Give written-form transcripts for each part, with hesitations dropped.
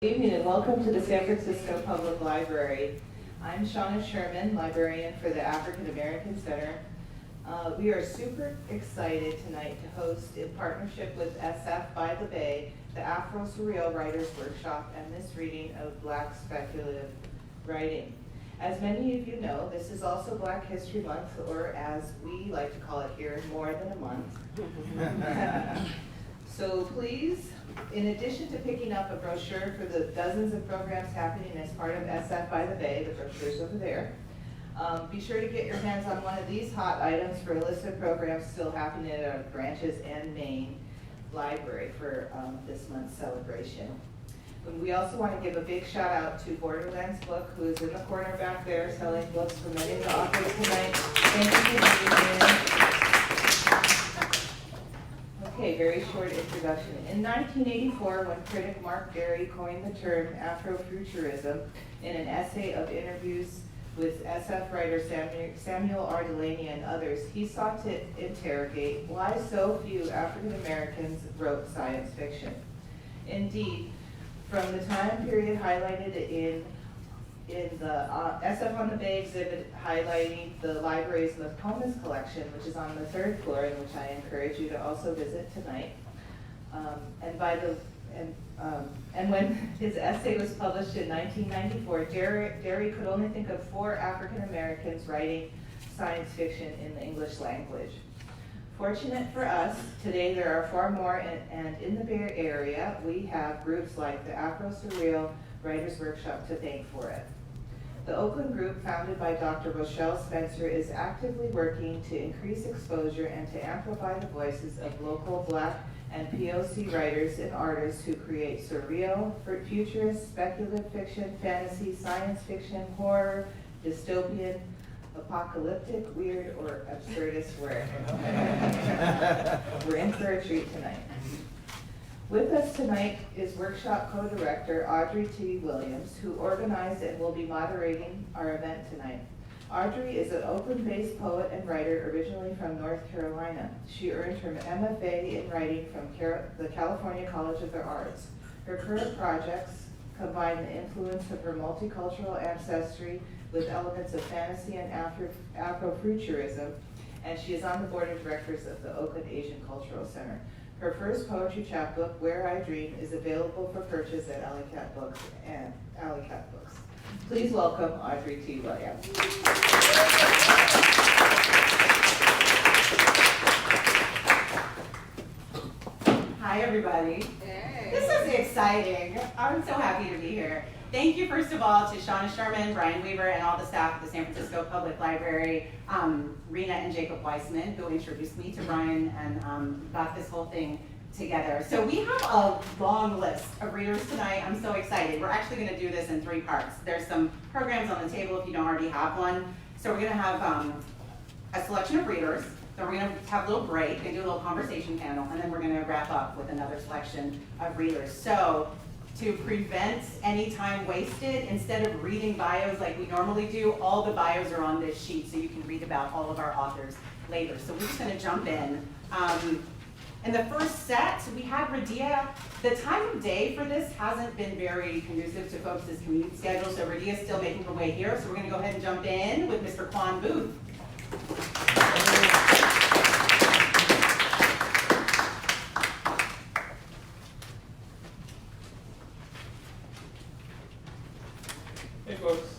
Good evening and welcome to the San Francisco Public Library. I'm Shauna Sherman, librarian for the African American Center. We are super excited tonight to host, in partnership with SF by the Bay, the Afro-Surreal Writers Workshop and this reading of Black Speculative Writing. As many of you know, this is also Black History Month, or as we like to call it here, more than a month. So please, in addition to picking up a brochure for the dozens of programs happening as part of SF by the Bay, the brochure's over there, be sure to get your hands on one of these hot items for a list of programs still happening at our branches and main library for this month's celebration. And we also want to give a big shout out to Borderlands Book, who is in the corner back there selling books for many of the authors tonight. Thank you for being here. Okay, very short introduction. In 1984, when critic Mark Berry coined the term Afrofuturism in an essay of interviews with SF writer Samuel R. Delaney and others, he sought to interrogate why so few African Americans wrote science fiction. Indeed, from the time period highlighted in the SF on the Bay exhibit highlighting the library's Nokomis collection, which is on the third floor and which I encourage you to also visit tonight. And when his essay was published in 1994, Derry could only think of 4 African Americans writing science fiction in the English language. Fortunate for us, today there are far more, and in the Bay Area, we have groups like the Afro-Surreal Writers Workshop to thank for it. The Oakland group, founded by Dr. Rochelle Spencer, is actively working to increase exposure and to amplify the voices of local Black and POC writers and artists who create surreal, futurist, speculative fiction, fantasy, science fiction, horror, dystopian, apocalyptic, weird, or absurdist work. We're in for a treat tonight. With us tonight is workshop co-director Audrey T. Williams, who organized and will be moderating our event tonight. Audrey is an Oakland-based poet and writer originally from North Carolina. She earned her MFA in writing from the California College of the Arts. Her current projects combine the influence of her multicultural ancestry with elements of fantasy and Afrofuturism, and she is on the board of directors of the Oakland Asian Cultural Center. Her first poetry chapbook, Where I Dream, is available for purchase at Alley Cat Books and Alley Cat Books. Please welcome Audrey T. Williams. Hi, everybody. Hey. This is exciting. I'm so happy to be here. Thank you, first of all, to Shauna Sherman, Brian Weaver, and all the staff at the San Francisco Public Library, Rena and Jacob Weissman, who introduced me to Brian and got this whole thing together. So we have a long list of readers tonight. I'm so excited. We're actually going to do this in 3 parts. There's some programs on the table if you don't already have one. So we're going to have a selection of readers. Then we're going to have a little break and do a little conversation panel, and then we're going to wrap up with another selection of readers. So to prevent any time wasted, instead of reading bios like we normally do, all the bios are on this sheet so you can read about all of our authors later. So we're just going to jump in. In the first set, we had Radia. The time of day for this hasn't been very conducive to folks' commute schedule, so Radia's still making her way here. So we're going to go ahead and jump in with Mr. Quan Booth. Hey folks.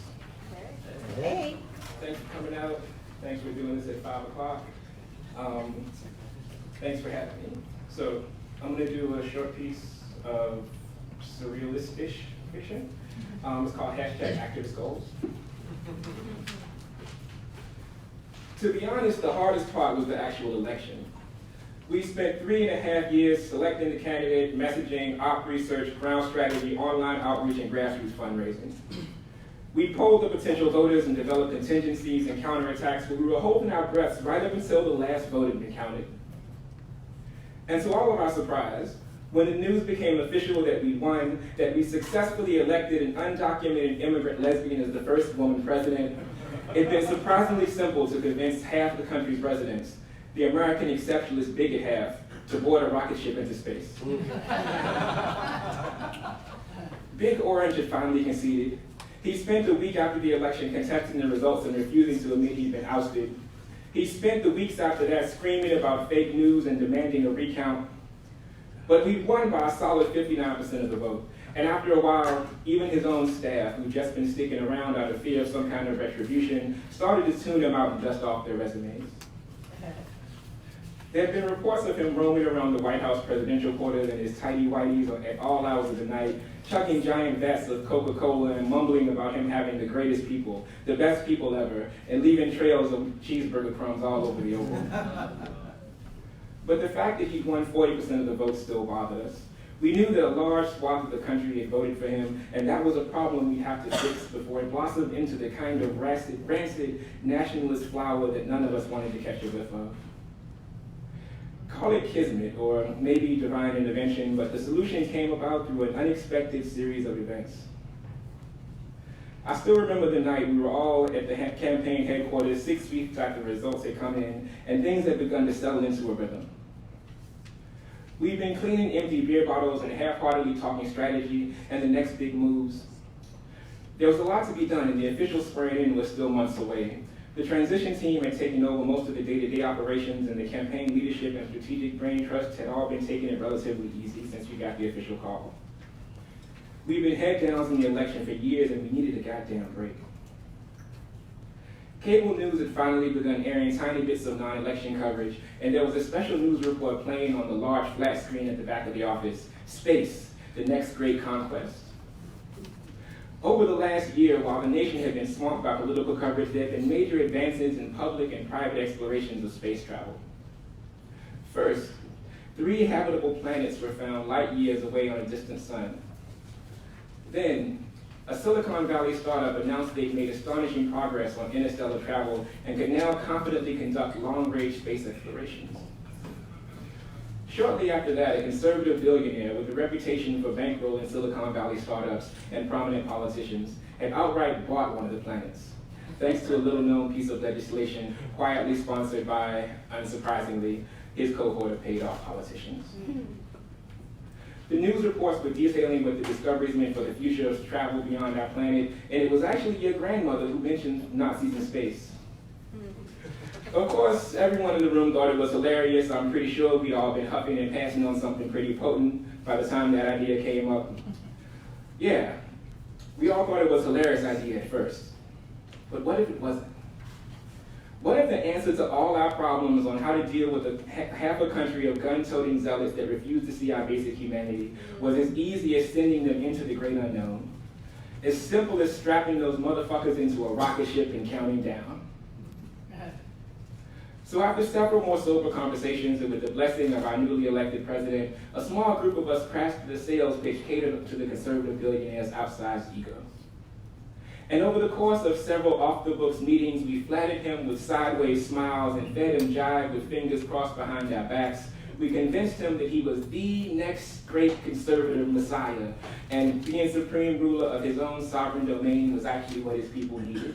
Hey. Thanks for coming out. Thanks for doing this at 5 o'clock. Thanks for having me. So I'm going to do a short piece of surrealist-ish fiction. It's called #Activist Goals. To be honest, the hardest part was the actual election. We spent 3.5 years selecting the candidate, messaging, op research, ground strategy, online outreach, and grassroots fundraising. We polled the potential voters and developed contingencies and counterattacks, but we were holding our breaths right up until the last vote had been counted. And to all of our surprise, when the news became official that we won, that we successfully elected an undocumented immigrant lesbian as the first woman president, it'd been surprisingly simple to convince half the country's residents, the American exceptionalist bigot half, to board a rocket ship into space. Big Orange had finally conceded. He spent the week after the election contesting the results and refusing to admit he'd been ousted. He spent the weeks after that screaming about fake news and demanding a recount. But we won by a solid 59% of the vote. And after a while, even his own staff, who'd just been sticking around out of fear of some kind of retribution, started to tune him out and dust off their resumes. There have been reports of him roaming around the White House presidential quarters in his tighty whities at all hours of the night, chucking giant vats of Coca-Cola and mumbling about him having the greatest people, the best people ever, and leaving trails of cheeseburger crumbs all over the Oval. But the fact that he'd won 40% of the vote still bothered us. We knew that a large swath of the country had voted for him, and that was a problem we'd have to fix before it blossomed into the kind of rancid nationalist flower that none of us wanted to catch a whiff of. Call it kismet, or maybe divine intervention, but the solution came about through an unexpected series of events. I still remember the night we were all at the campaign headquarters 6 weeks after the results had come in, and things had begun to settle into a rhythm. We'd been cleaning empty beer bottles and half-heartedly talking strategy and the next big moves. There was a lot to be done, and the official swearing-in was still months away. The transition team had taken over most of the day-to-day operations, and the campaign leadership and strategic brain trust had all been taking it relatively easy since we got the official call. We'd been head-downs in the election for years, and we needed a goddamn break. Cable news had finally begun airing tiny bits of non-election coverage, and there was a special news report playing on the large flat screen at the back of the office, Space, the next great conquest. Over the last year, while the nation had been swamped by political coverage, there have been major advances in public and private explorations of space travel. First, 3 habitable planets were found light years away on a distant sun. Then, a Silicon Valley startup announced they'd made astonishing progress on interstellar travel and could now confidently conduct long-range space explorations. Shortly after that, a conservative billionaire with a reputation for bankrolling Silicon Valley startups and prominent politicians had outright bought one of the planets, thanks to a little-known piece of legislation quietly sponsored by, unsurprisingly, his cohort of paid-off politicians. The news reports were detailing what the discoveries meant for the future of travel beyond our planet, and it was actually your grandmother who mentioned Nazis in space. Of course, everyone in the room thought it was hilarious. I'm pretty sure we'd all been huffing and passing on something pretty potent by the time that idea came up. Yeah, we all thought it was a hilarious idea at first. But what if it wasn't? What if the answer to all our problems on how to deal with half a country of gun-toting zealots that refuse to see our basic humanity was as easy as sending them into the great unknown? As simple as strapping those motherfuckers into a rocket ship and counting down. So after several more sober conversations and with the blessing of our newly elected president, a small group of us crafted a sales pitch catered to the conservative billionaire's outsized ego. And over the course of several off-the-books meetings, we flattered him with sideways smiles and fed him jive with fingers crossed behind our backs. We convinced him that he was the next great conservative messiah, and being supreme ruler of his own sovereign domain was actually what his people needed,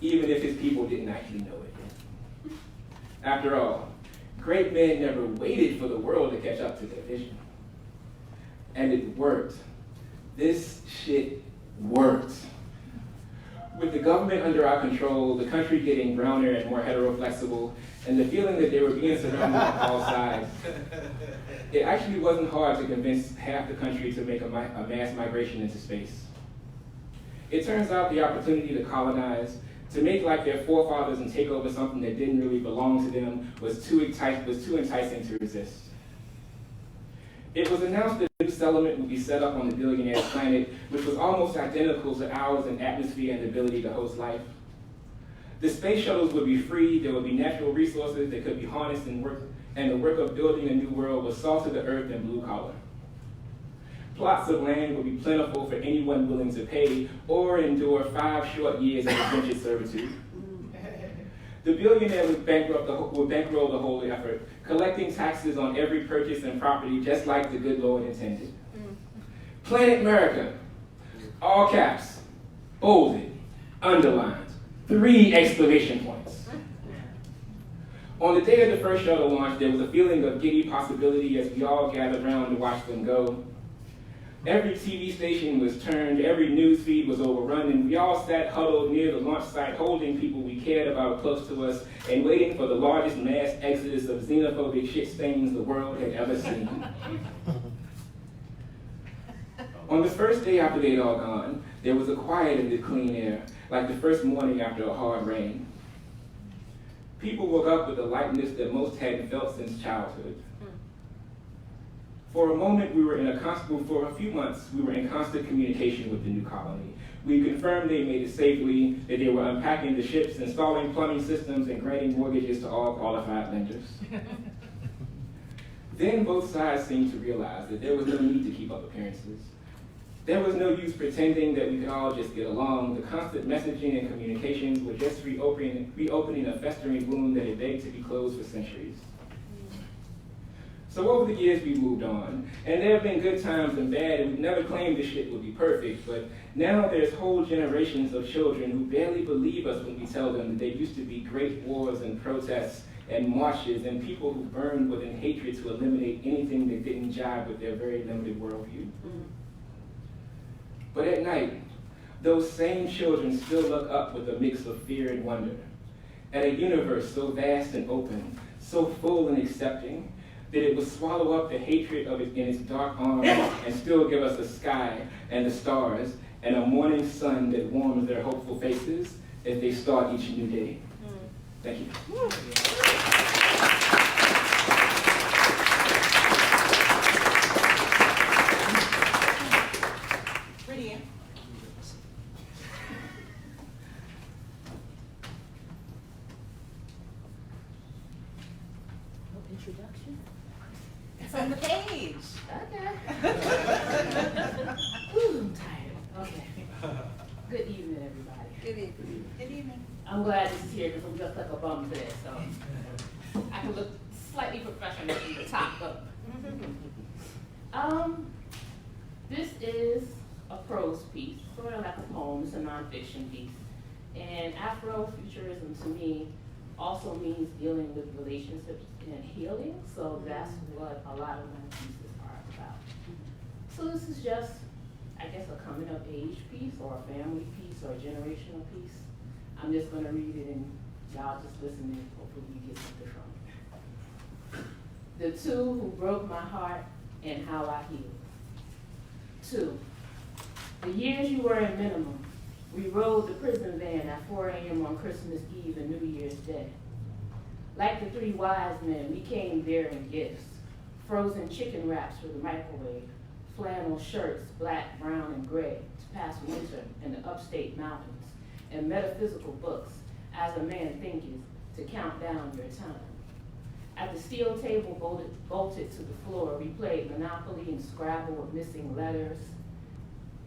even if his people didn't actually know it. After all, great men never waited for the world to catch up to their vision. And it worked. This shit worked. With the government under our control, the country getting browner and more heteroflexible, and the feeling that they were being surrounded on all sides, it actually wasn't hard to convince half the country to make a mass migration into space. It turns out the opportunity to colonize, to make like their forefathers and take over something that didn't really belong to them was too enticing to resist. It was announced that a new settlement would be set up on the billionaire's planet, which was almost identical to ours in atmosphere and ability to host life. The space shuttles would be free, there would be natural resources that could be harnessed and the work of building a new world was salt of the earth and blue collar. Plots of land would be plentiful for anyone willing to pay or endure 5 short years of indentured servitude. The billionaire would bankroll the whole effort, collecting taxes on every purchase and property just like the good Lord intended. Planet America, all caps, bolded, underlined, 3 exclamation points. On the day of the first shuttle launch, there was a feeling of giddy possibility as we all gathered around to watch them go. Every TV station was turned, every news feed was overrun, and we all sat huddled near the launch site holding people we cared about close to us and waiting for the largest mass exodus of xenophobic shit stains the world had ever seen. On the first day after they'd all gone, there was a quiet in the clean air, like the first morning after a hard rain. People woke up with a lightness that most hadn't felt since childhood. For a moment, for a few months, we were in constant communication with the new colony. We confirmed they made it safely, that they were unpacking the ships, installing plumbing systems, and granting mortgages to all qualified lenders. Then both sides seemed to realize that there was no need to keep up appearances. There was no use pretending that we could all just get along. The constant messaging and communications were just reopening a festering wound that had begged to be closed for centuries. So over the years, we moved on, and there have been good times and bad, and we've never claimed this shit would be perfect, but now there's whole generations of children who barely believe us when we tell them that there used to be great wars and protests and marches and people who burned within hatred to eliminate anything that didn't jive with their very limited worldview. But at night, those same children still look up with a mix of fear and wonder at a universe so vast and open, so full and accepting, that it would swallow up the hatred of it in its dark arms and still give us the sky and the stars and a morning sun that warms their hopeful faces as they start each new day. Thank you. Introduction? It's on the page. Okay. Ooh, I'm tired. Okay. Good evening, everybody. Good evening. Good evening. I'm glad this is here because I'm just like a bum today, so I can look slightly professional from the top up. This is a prose piece, sort of like a poem. It's a nonfiction piece. And Afrofuturism to me also means dealing with relationships and healing, so that's what a lot of my pieces are about. So this is just, I guess, a coming of age piece or a family piece or a generational piece. I'm just gonna read it and y'all just listen and hopefully you get something from it. The two who broke my heart and how I healed. 2, the years you were in minimum. We rode the prison van at 4 a.m. on Christmas Eve and New Year's Day. Like the 3 wise men, we came bearing gifts. Frozen chicken wraps for the microwave, flannel shirts, black, brown, and gray, to pass winter in the upstate mountains, and metaphysical books, as a man thinketh, to count down your time. At the steel table bolted to the floor, we played Monopoly and Scrabble with missing letters.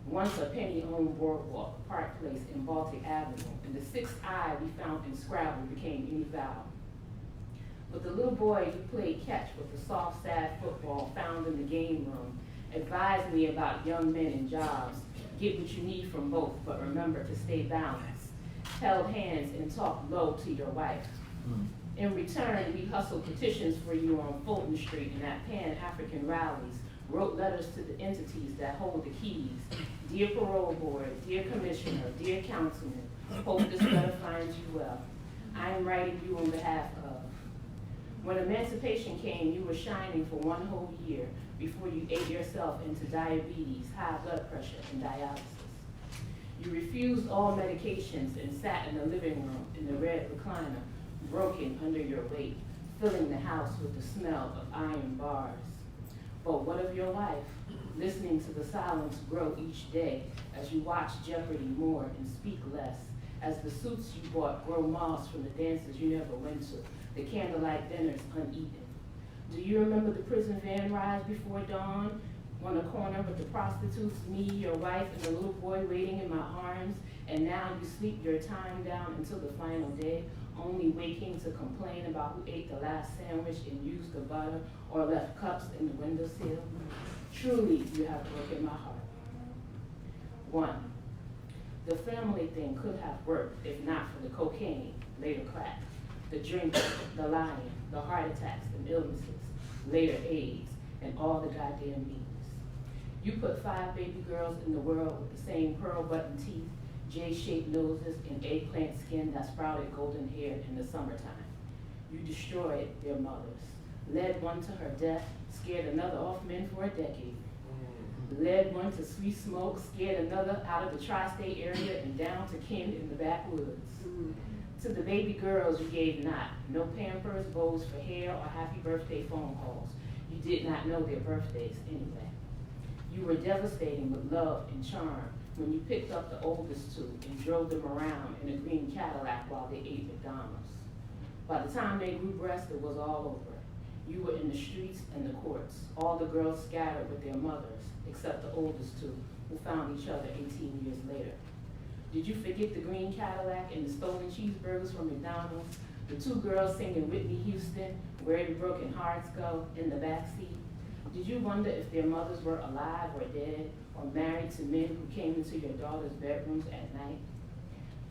Once a penny-owned boardwalk, Park Place in Baltic Avenue, and the 6th eye we found in Scrabble became any vowel. But the little boy who played catch with the soft, sad football found in the game room advised me about young men and jobs. Get what you need from both, but remember to stay balanced. Held hands and talked low to your wife. In return, we hustled petitions for you on Fulton Street and at Pan-African rallies, wrote letters to the entities that hold the keys. Dear parole board, dear commissioner, dear councilman, hope this letter finds you well. I am writing you on behalf of. When emancipation came, you were shining for 1 whole year before you ate yourself into diabetes, high blood pressure, and dialysis. You refused all medications and sat in the living room in the red recliner, broken under your weight, filling the house with the smell of iron bars. But what of your wife? Listening to the silence grow each day as you watch Jeopardy more and speak less, as the suits you bought grow moss from the dances you never went to, the candlelight dinners uneaten. Do you remember the prison van rides before dawn? On the corner with the prostitutes, me, your wife, and the little boy waiting in my arms, and now you sleep your time down until the final day, only waking to complain about who ate the last sandwich and used the butter or left cups in the windowsill? Truly, you have broken my heart. 1, the family thing could have worked if not for the cocaine, later crack, the drinking, the lying, the heart attacks and illnesses, later AIDS, and all the goddamn meanness. You put 5 baby girls in the world with the same pearl button teeth, J-shaped noses, and eggplant skin that sprouted golden hair in the summertime. You destroyed their mothers, led one to her death, scared another off men for a decade. Led one to sweet smoke, scared another out of the tri-state area and down to kin in the backwoods. To the baby girls you gave not, no Pampers, bows for hair, or happy birthday phone calls. You did not know their birthdays anyway. You were devastating with love and charm when you picked up the oldest two and drove them around in a green Cadillac while they ate McDonald's. By the time they grew breasts, it was all over. You were in the streets and the courts, all the girls scattered with their mothers, except the oldest two, who found each other 18 years later. Did you forget the green Cadillac and the stolen cheeseburgers from McDonald's? The 2 girls singing Whitney Houston, Where the Broken Hearts Go, in the backseat? Did you wonder if their mothers were alive or dead, or married to men who came into your daughter's bedrooms at night?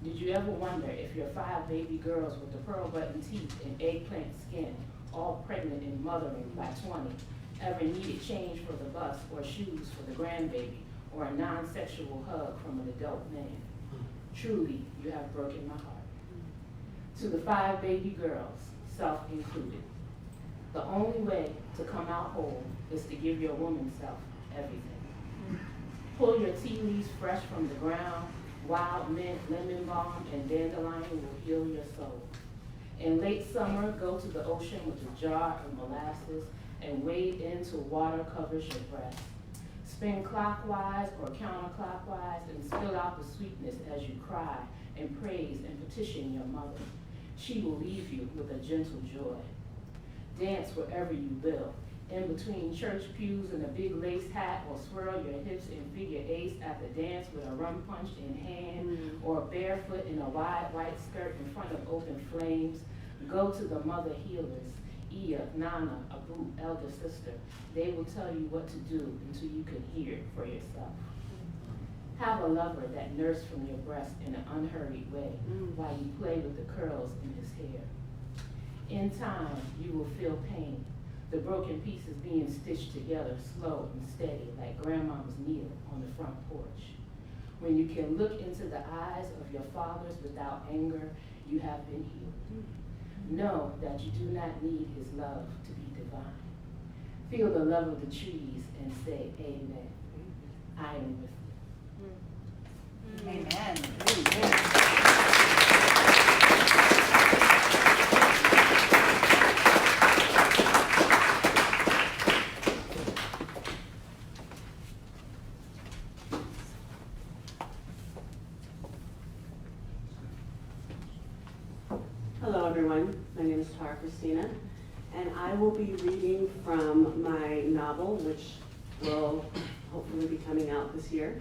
Did you ever wonder if your 5 baby girls with the pearl button teeth and eggplant skin, all pregnant and mothering by 20, ever needed change for the bus or shoes for the grandbaby or a non-sexual hug from an adult man? Truly, you have broken my heart. To the 5 baby girls, self included, the only way to come out whole is to give your woman self everything. Pull your tea leaves fresh from the ground. Wild mint, lemon balm, and dandelion will heal your soul. In late summer, go to the ocean with a jar of molasses and wade into water covers your breast. Spin clockwise or counterclockwise and spill out the sweetness as you cry and praise and petition your mother. She will leave you with a gentle joy. Dance wherever you will, in between church pews and a big lace hat, or swirl your hips in figure eights at the dance with a rum punch in hand, or barefoot in a wide white skirt in front of open flames. Go to the mother healers, Iya, Nana, Abu, elder sister. They will tell you what to do until you can hear it for yourself. Have a lover that nursed from your breast in an unhurried way while you play with the curls in his hair. In time, you will feel pain, the broken pieces being stitched together slow and steady like grandmama's needle on the front porch. When you can look into the eyes of your fathers without anger, you have been healed. Know that you do not need his love to be divine. Feel the love of the trees and say, amen. I am with you. Amen. Hello everyone, my name is Tara Christina, and I will be reading from my novel, which will hopefully be coming out this year.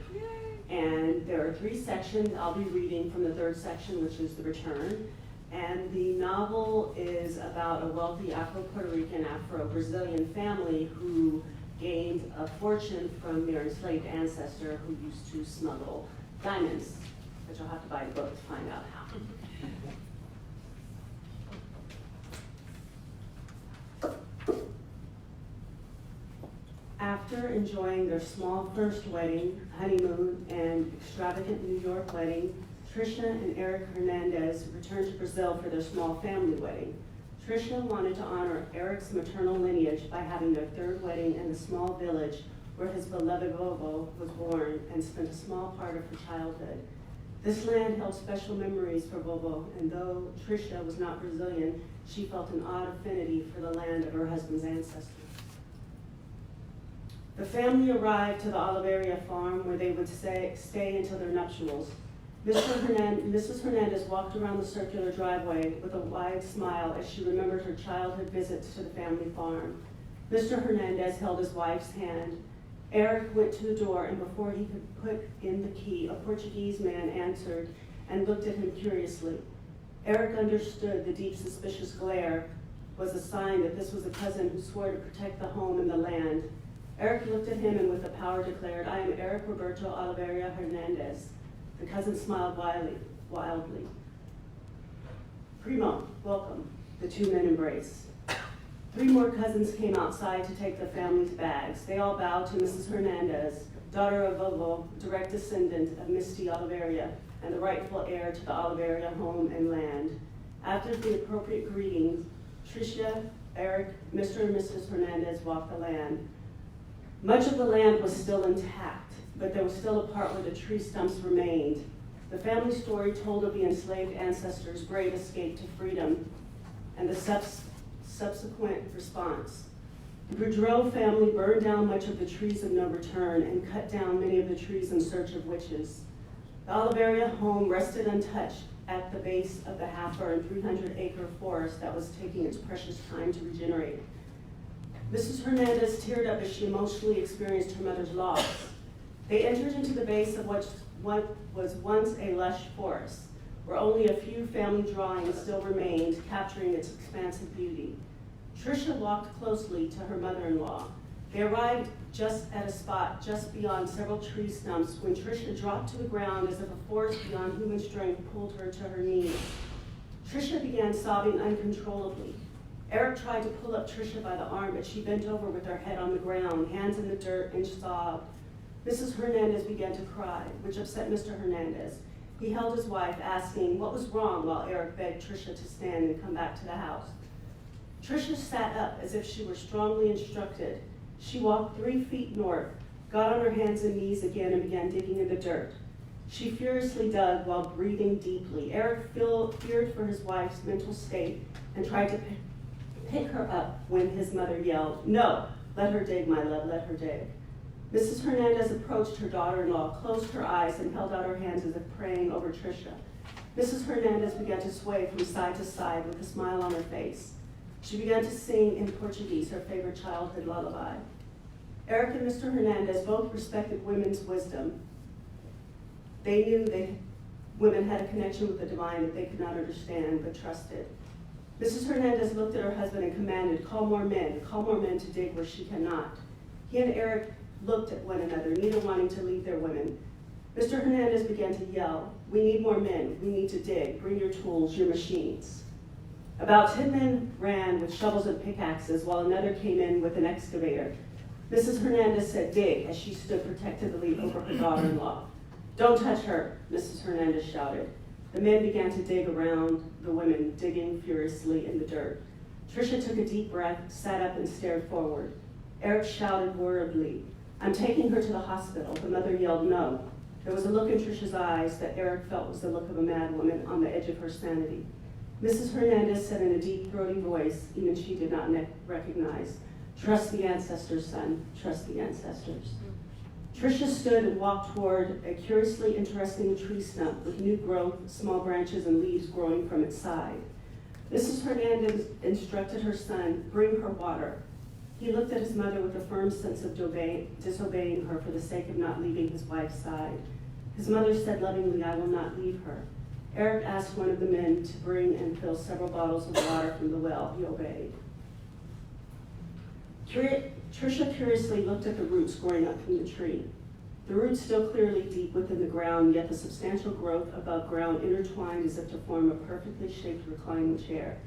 And there are 3 sections. I'll be reading from the 3rd section, which is The Return. And the novel is about a wealthy Afro-Puerto Rican, Afro-Brazilian family who gained a fortune from their enslaved ancestor who used to smuggle diamonds, but you'll have to buy the book to find out how. After enjoying their small first wedding, honeymoon, and extravagant New York wedding, Tricia and Eric Hernandez returned to Brazil for their small family wedding. Tricia wanted to honor Eric's maternal lineage by having their 3rd wedding in the small village where his beloved Vovo was born and spent a small part of her childhood. This land held special memories for Vovo, and though Tricia was not Brazilian, she felt an odd affinity for the land of her husband's ancestors. The family arrived to the Oliveria farm where they would stay until their nuptials. Mrs. Hernandez walked around the circular driveway with a wide smile as she remembered her childhood visits to the family farm. Mr. Hernandez held his wife's hand. Eric went to the door, and before he could put in the key, a Portuguese man answered and looked at him curiously. Eric understood the deep suspicious glare was a sign that this was a cousin who swore to protect the home and the land. Eric looked at him and with a power declared, "I am Eric Roberto Oliveria Hernandez." The cousin smiled wildly. "Primo, welcome." The 2 men embraced. 3 more cousins came outside to take the family's bags. They all bowed to Mrs. Hernandez, daughter of Vovo, direct descendant of Misty Oliveria, and the rightful heir to the Oliveria home and land. After the appropriate greetings, Tricia, Eric, Mr. and Mrs. Hernandez walked the land. Much of the land was still intact, but there was still a part where the tree stumps remained. The family story told of the enslaved ancestors' brave escape to freedom and the subsequent response. The Boudreau family burned down much of the trees of no return and cut down many of the trees in search of witches. The Oliveria home rested untouched at the base of the half-burned 300-acre forest that was taking its precious time to regenerate. Mrs. Hernandez teared up as she emotionally experienced her mother's loss. They entered into the base of what was once a lush forest, where only a few family drawings still remained, capturing its expansive beauty. Tricia walked closely to her mother-in-law. They arrived just at a spot just beyond several tree stumps when Tricia dropped to the ground as if a force beyond human strength pulled her to her knees. Tricia began sobbing uncontrollably. Eric tried to pull up Tricia by the arm, but she bent over with her head on the ground, hands in the dirt, and sobbed. Mrs. Hernandez began to cry, which upset Mr. Hernandez. He held his wife, asking what was wrong, while Eric begged Tricia to stand and come back to the house. Tricia sat up as if she were strongly instructed. She walked 3 feet north, got on her hands and knees again, and began digging in the dirt. She furiously dug while breathing deeply. Eric feared for his wife's mental state and tried to pick her up when his mother yelled, "No, let her dig, my love, let her dig." Mrs. Hernandez approached her daughter-in-law, closed her eyes, and held out her hands as if praying over Tricia. Mrs. Hernandez began to sway from side to side with a smile on her face. She began to sing in Portuguese, her favorite childhood lullaby. Eric and Mr. Hernandez both respected women's wisdom. They knew women had a connection with the divine that they could not understand but trusted. Mrs. Hernandez looked at her husband and commanded, call more men to dig where she cannot." He and Eric looked at one another, neither wanting to leave their women. Mr. Hernandez began to yell, "We need more men, we need to dig, bring your tools, your machines." About 10 men ran with shovels and pickaxes while another came in with an excavator. Mrs. Hernandez said, "Dig," as she stood protectively over her daughter-in-law. "Don't touch her," Mrs. Hernandez shouted. The men began to dig around the women, digging furiously in the dirt. Tricia took a deep breath, sat up, and stared forward. Eric shouted worriedly, "I'm taking her to the hospital." The mother yelled, "No." There was a look in Tricia's eyes that Eric felt was the look of a mad woman on the edge of her sanity. Mrs. Hernandez said in a deep, throaty voice, even she did not recognize, "Trust the ancestors, son, trust the ancestors." Tricia stood and walked toward a curiously interesting tree stump with new growth, small branches and leaves growing from its side. Mrs. Hernandez instructed her son, "Bring her water." He looked at his mother with a firm sense of disobeying her for the sake of not leaving his wife's side. His mother said lovingly, "I will not leave her." Eric asked one of the men to bring and fill several bottles of water from the well. He obeyed. Tricia curiously looked at the roots growing up from the tree. The roots still clearly deep within the ground, yet the substantial growth above ground intertwined as if to form a perfectly shaped reclining chair.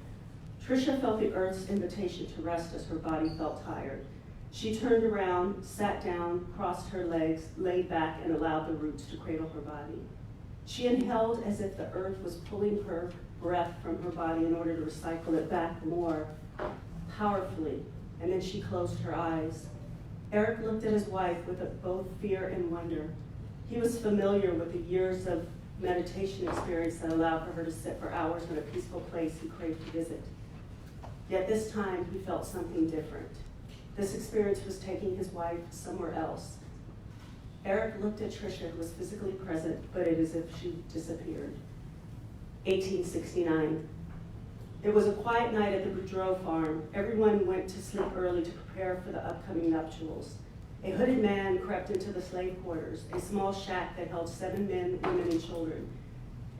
Tricia felt the earth's invitation to rest as her body felt tired. She turned around, sat down, crossed her legs, laid back, and allowed the roots to cradle her body. She inhaled as if the earth was pulling her breath from her body in order to recycle it back more powerfully, and then she closed her eyes. Eric looked at his wife with both fear and wonder. He was familiar with the years of meditation experience that allowed for her to sit for hours in a peaceful place he craved to visit. Yet this time he felt something different. This experience was taking his wife somewhere else. Eric looked at Tricia, who was physically present, but it as if she disappeared. 1869. It was a quiet night at the Boudreau farm. Everyone went to sleep early to prepare for the upcoming nuptials. A hooded man crept into the slave quarters, a small shack that held 7 men, women, and children.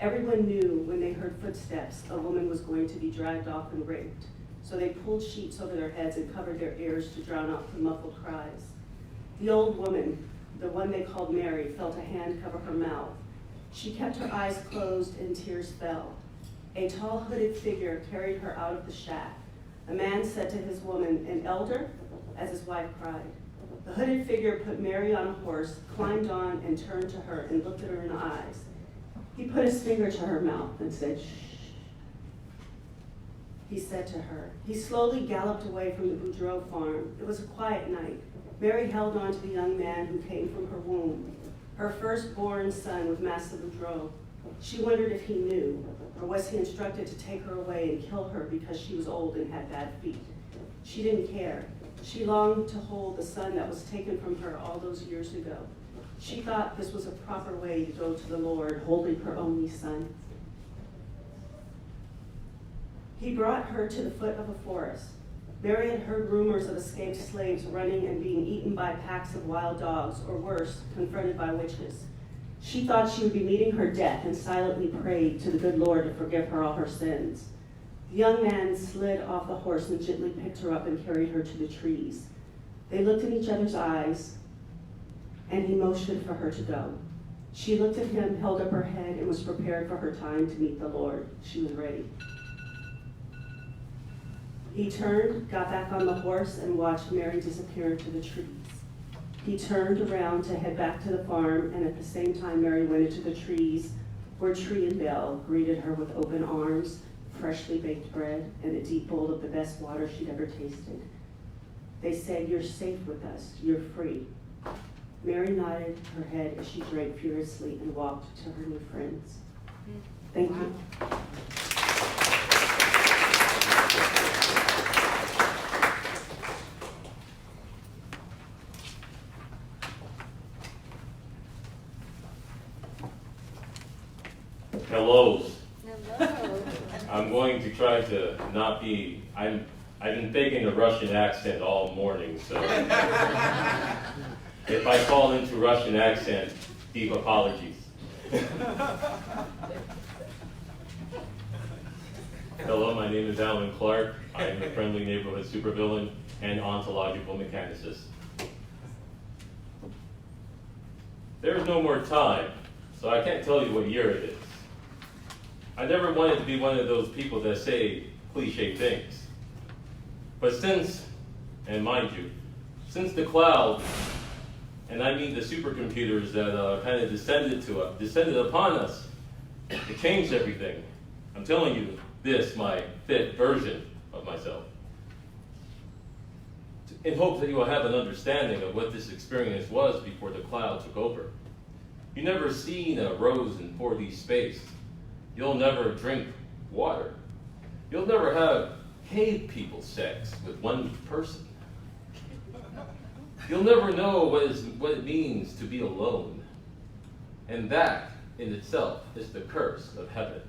Everyone knew when they heard footsteps, a woman was going to be dragged off and raped. So they pulled sheets over their heads and covered their ears to drown out the muffled cries. The old woman, the one they called Mary, felt a hand cover her mouth. She kept her eyes closed and tears fell. A tall hooded figure carried her out of the shack. A man said to his woman, "An elder?" as his wife cried. The hooded figure put Mary on a horse, climbed on, and turned to her and looked at her in the eyes. He put his finger to her mouth and said, "Shh." He said to her. He slowly galloped away from the Boudreaux farm. It was a quiet night. Mary held on to the young man who came from her womb, her firstborn son with Master Boudreaux. She wondered if he knew, or was he instructed to take her away and kill her because she was old and had bad feet. She didn't care. She longed to hold the son that was taken from her all those years ago. She thought this was a proper way to go to the Lord, holding her only son. He brought her to the foot of a forest. Mary had heard rumors of escaped slaves running and being eaten by packs of wild dogs, or worse, confronted by witches. She thought she would be meeting her death and silently prayed to the good Lord to forgive her all her sins. The young man slid off the horse and gently picked her up and carried her to the trees. They looked in each other's eyes, and he motioned for her to go. She looked at him, held up her head, and was prepared for her time to meet the Lord. She was ready. He turned, got back on the horse, and watched Mary disappear into the trees. He turned around to head back to the farm, and at the same time Mary went into the trees, where Tree and Bell greeted her with open arms, freshly baked bread, and a deep bowl of the best water she'd ever tasted. They said, "You're safe with us. You're free." Mary nodded her head as she drank furiously and walked to her new friends. Thank you. Hellos. Hello. I'm going to try to not be, I've been faking a Russian accent all morning, so if I fall into Russian accent, deep apologies. Hello, my name is Alan Clark. I am a friendly neighborhood supervillain and ontological mechanicist. There is no more time, so I can't tell you what year it is. I never wanted to be one of those people that say cliche things. But since, and mind you, since the cloud, and I mean the supercomputers that kind of descended upon us, it changed everything. I'm telling you this, my fifth version of myself, in hopes that you will have an understanding of what this experience was before the cloud took over. You've never seen a rose in 4D space. You'll never drink water. You'll never have cave people sex with one person. You'll never know what it means to be alone. And that, in itself, is the curse of heaven.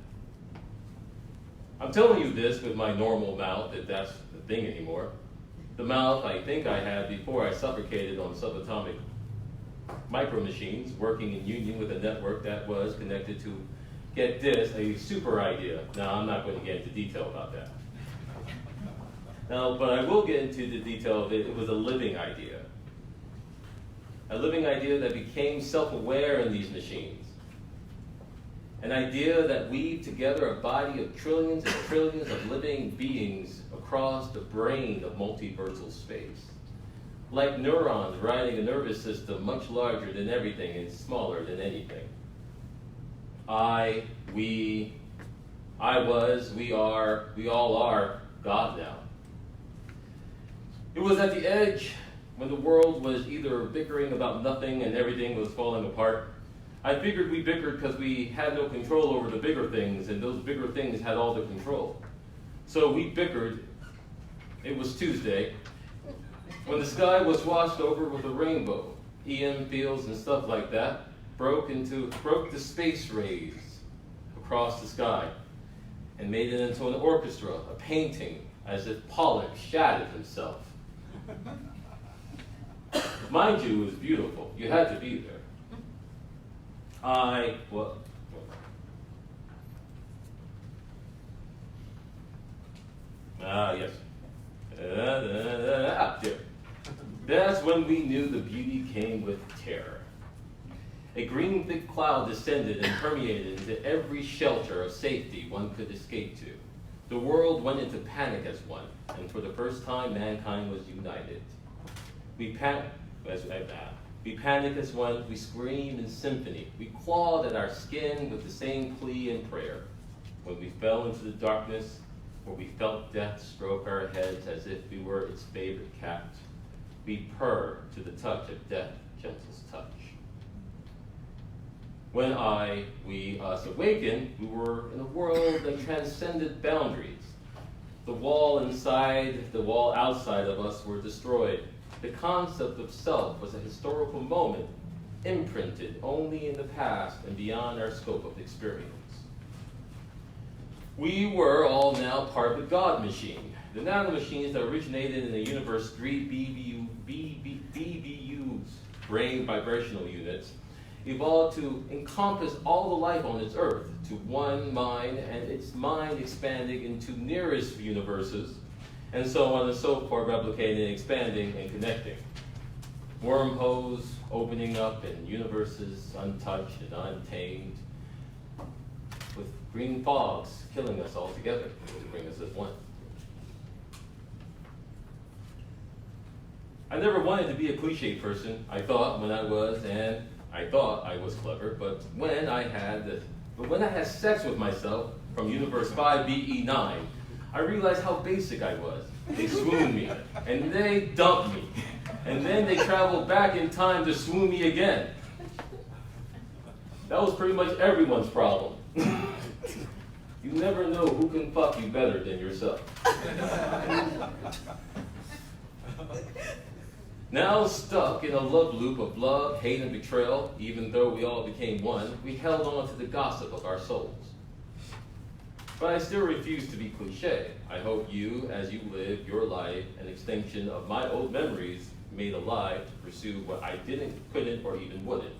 I'm telling you this with my normal mouth, if that's the thing anymore. The mouth I think I had before I suffocated on subatomic micro machines, working in union with a network that was connected to, get this, a super idea. Now, I'm not going to get into detail about that. Now, but I will get into the detail of it. It was a living idea. A living idea that became self-aware in these machines. An idea that weaved together a body of trillions and trillions of living beings across the brain of multiversal space. Like neurons riding a nervous system much larger than everything and smaller than anything. I, we, I was, we are, we all are God now. It was at the edge when the world was either bickering about nothing and everything was falling apart. I figured we bickered because we had no control over the bigger things, and those bigger things had all the control. So we bickered. It was Tuesday, when the sky was washed over with a rainbow. EM fields and stuff like that broke the space rays across the sky and made it into an orchestra, a painting, as if Pollock shattered himself. Mind you, it was beautiful. You had to be there. Yes. There. That's when we knew the beauty came with terror. A green thick cloud descended and permeated into every shelter of safety one could escape to. The world went into panic as one, and for the first time, mankind was united. We panicked as one, we screamed in symphony. We clawed at our skin with the same plea and prayer. When we fell into the darkness, where we felt death stroke our heads as if we were its favorite cat, we purr to the touch of death's gentlest touch. When we us awakened, we were in a world that transcended boundaries. The wall inside, the wall outside of us were destroyed. The concept of self was a historical moment, imprinted only in the past and beyond our scope of experience. We were all now part of the God machine, the nanomachines that originated in the universe 3 BBUs, brain vibrational units, evolved to encompass all the life on its earth to one mind, and its mind expanding into nearest universes, and so on and so forth, replicating, expanding, and connecting. Wormholes opening up and universes untouched and untamed, with green fogs killing us all together to bring us as one. I never wanted to be a cliche person. I thought when I was, and I thought I was clever, but when I had sex with myself from Universe 5BE9, I realized how basic I was. They swooned me, and they dumped me, and then they traveled back in time to swoon me again. That was pretty much everyone's problem. You never know who can fuck you better than yourself. Now stuck in a love loop of love, hate, and betrayal, even though we all became one, we held on to the gossip of our souls. But I still refuse to be cliche. I hope you, as you live your life, an extension of my old memories, made alive to pursue what I didn't, couldn't, or even wouldn't.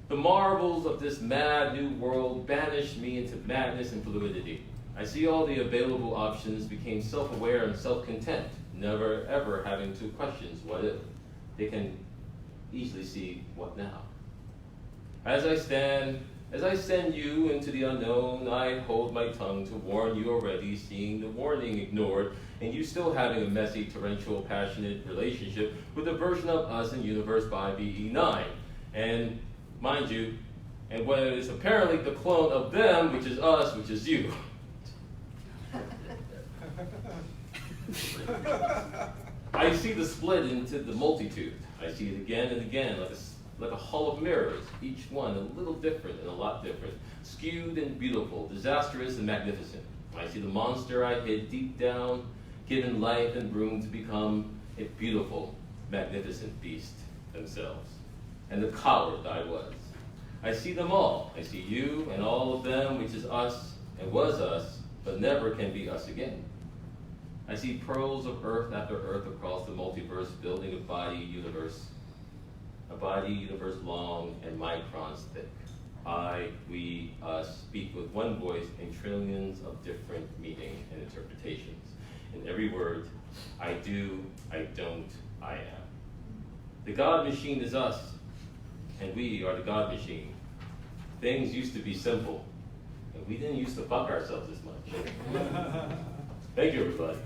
The marvels of this mad new world banished me into madness and fluidity. I see all the available options, became self-aware and self-content, never ever having to question what if. They can easily see what now. As I send you into the unknown, I hold my tongue to warn you already, seeing the warning ignored, and you still having a messy, torrential, passionate relationship with a version of us in Universe 5BE9. And mind you, and what is apparently the clone of them, which is us, which is you. I see the split into the multitude. I see it again and again, like a hall of mirrors, each one a little different and a lot different, skewed and beautiful, disastrous and magnificent. I see the monster I hid deep down, given life and room to become a beautiful, magnificent beast themselves, and the coward I was. I see them all. I see you and all of them, which is us and was us, but never can be us again. I see pearls of earth after earth across the multiverse, building a body universe long and microns thick. I, we, us speak with one voice in trillions of different meaning and interpretations. In every word, I do, I don't, I am. The God machine is us, and we are the God machine. Things used to be simple, and we didn't used to fuck ourselves as much. Thank you, everybody.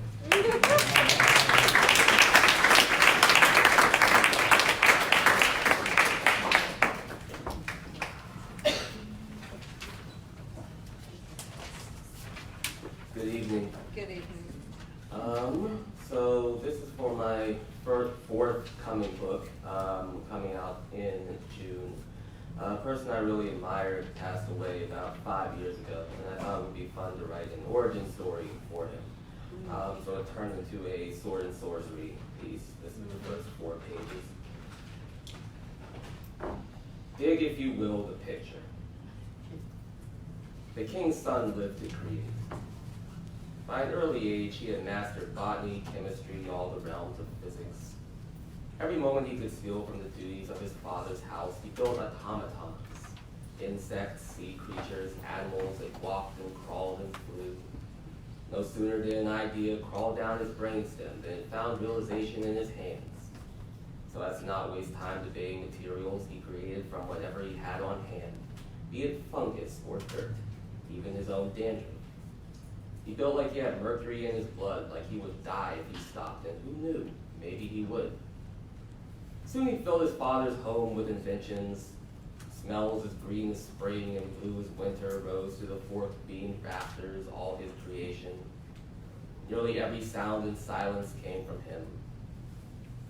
Good evening. Good evening. So this is for my forthcoming book, coming out in June. A person I really admired passed away about 5 years ago, and I thought it would be fun to write an origin story for him. So it turned into a sword and sorcery piece. This is the first 4 pages. Dig, if you will, the picture. The king's son lived to create. By an early age, he had mastered botany, chemistry, all the realms of physics. Every moment he could steal from the duties of his father's house, he built automatons, insects, sea creatures, animals that walked and crawled and flew. No sooner did an idea crawl down his brainstem than it found realization in his hands. So as to not waste time debating materials, he created from whatever he had on hand, be it fungus or dirt, even his own dandruff. He felt like he had mercury in his blood, like he would die if he stopped, and who knew, maybe he would. Soon he filled his father's home with inventions. Smells as green as spring and blue as winter rose to the fourth beamed rafters, all his creation. Nearly every sound and silence came from him.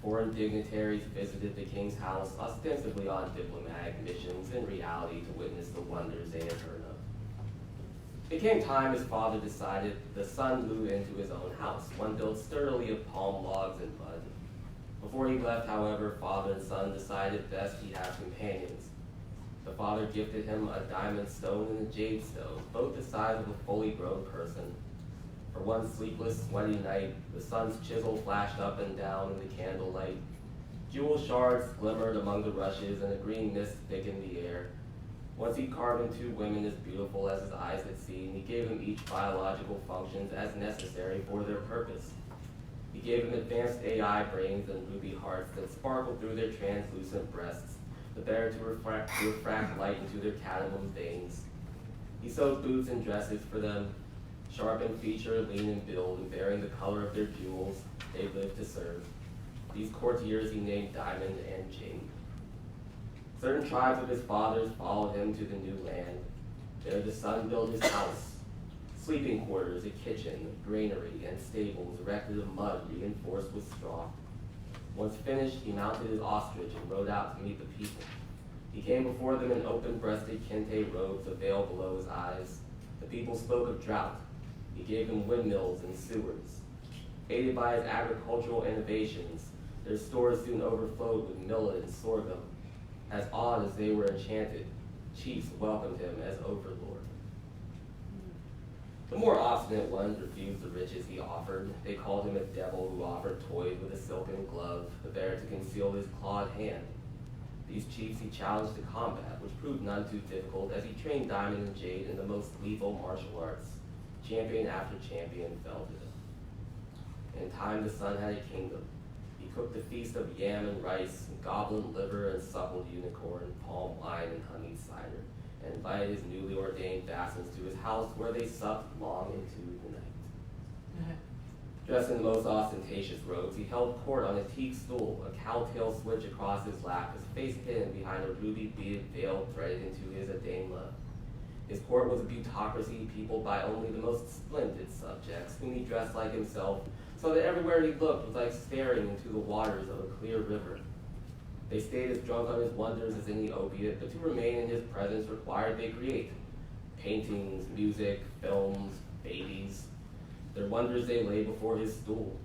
Foreign dignitaries visited the king's house, ostensibly on diplomatic missions, in reality to witness the wonders they had heard of. It came time his father decided the son moved into his own house, one built sturdily of palm logs and mud. Before he left, however, father and son decided best he have companions. The father gifted him a diamond stone and a jade stone, both the size of a fully grown person. For one sleepless, sweaty night, the son's chisel flashed up and down in the candlelight. Jewel shards glimmered among the rushes, and a green mist thickened the air. Once he carved in 2 women as beautiful as his eyes had seen, he gave them each biological functions as necessary for their purpose. He gave them advanced AI brains and ruby hearts that sparkled through their translucent breasts, the better to refract light into their cadmium veins. He sewed boots and dresses for them, sharp in feature, lean in build, and bearing the color of their jewels, they lived to serve. These courtiers he named Diamond and Jade. Certain tribes of his fathers followed him to the new land. There the son built his house, sleeping quarters, a kitchen, granary, and stables erected of mud reinforced with straw. Once finished, he mounted his ostrich and rode out to meet the people. He came before them in open-breasted kente robes, a veil below his eyes. The people spoke of drought. He gave them windmills and sewers. Aided by his agricultural innovations, their stores soon overflowed with millet and sorghum. As awed as they were enchanted, chiefs welcomed him as overlord. The more obstinate ones refused the riches he offered. They called him a devil who offered toys with a silken glove, the better to conceal his clawed hand. These chiefs he challenged to combat, which proved none too difficult as he trained Diamond and Jade in the most lethal martial arts. Champion after champion fell to them. In time, the son had a kingdom. He cooked a feast of yam and rice, goblin liver and suckled unicorn, palm wine and honeyed cider, and invited his newly ordained vassals to his house where they supped long into the night. Dressed in the most ostentatious robes, he held court on a teak stool, a cowtail switch across his lap, his face hidden behind a ruby-beaded veil threaded into his Adane love. His court was a plutocracy peopled by only the most splendid subjects, whom he dressed like himself, so that everywhere he looked was like staring into the waters of a clear river. They stayed as drunk on his wonders as any opiate, but to remain in his presence required they create. Paintings, music, films, babies. Their wonders they lay before his stool.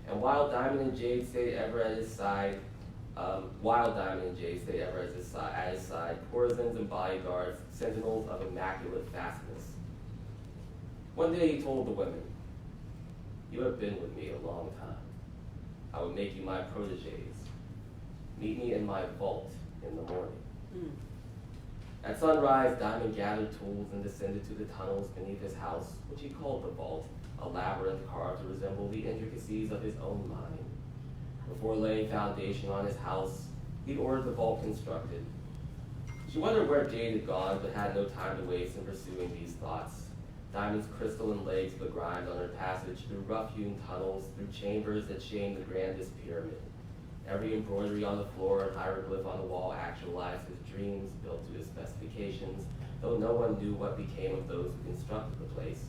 And while Diamond and Jade stayed ever at his side, courtesans and bodyguards, sentinels of immaculate fastness. One day he told the women, "You have been with me a long time. I would make you my protégés. Meet me in my vault in the morning." At sunrise, Diamond gathered tools and descended to the tunnels beneath his house, which he called the vault, a labyrinth carved to resemble the intricacies of his own mind. Before laying foundation on his house, he ordered the vault constructed. She wondered where Jade had gone, but had no time to waste in pursuing these thoughts. Diamond's crystalline legs begrimed on her passage through rough-hewn tunnels, through chambers that shamed the grandest pyramid. Every embroidery on the floor and hieroglyph on the wall actualized his dreams, built to his specifications, though no one knew what became of those who constructed the place.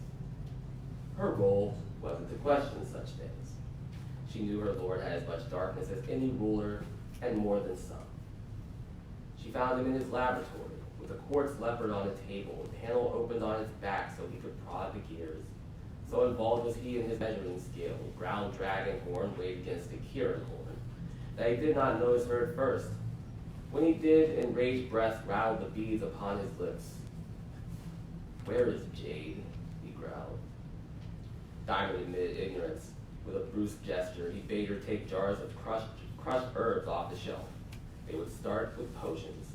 Her role wasn't to question such things. She knew her lord had as much darkness as any ruler, and more than some. She found him in his laboratory, with a quartz leopard on a table, a panel opened on its back so he could prod the gears. So involved was he in his measuring scale, ground dragon horn weighed against a Kirin horn, that he did not notice her at first. When he did, enraged breath rattled the beads upon his lips. "Where is Jade?" he growled. Diamond admitted ignorance. With a brusque gesture, he bade her take jars of crushed herbs off the shelf. They would start with potions.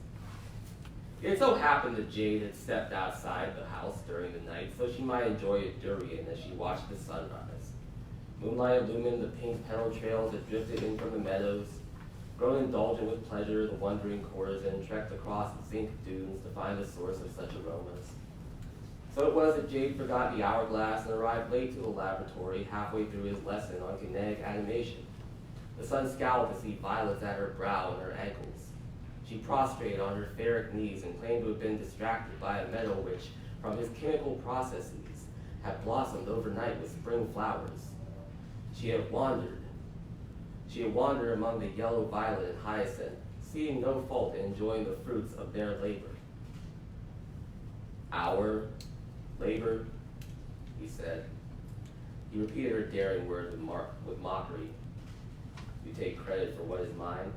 It so happened that Jade had stepped outside the house during the night so she might enjoy a durian as she watched the sunrise. Moonlight illumined the pink petal trails that drifted in from the meadows. Grown indulgent with pleasure, the wandering courtesan trekked across the zinc dunes to find the source of such aromas. So it was that Jade forgot the hourglass and arrived late to the laboratory halfway through his lesson on kinetic animation. The sun scowled to see violets at her brow and her ankles. She prostrated on her ferric knees and claimed to have been distracted by a meadow which, from his chemical processes, had blossomed overnight with spring flowers. She had wandered among the yellow violet and hyacinth, seeing no fault in enjoying the fruits of their labor. Our labor, he said. He repeated her daring words with mockery. You take credit for what is mine,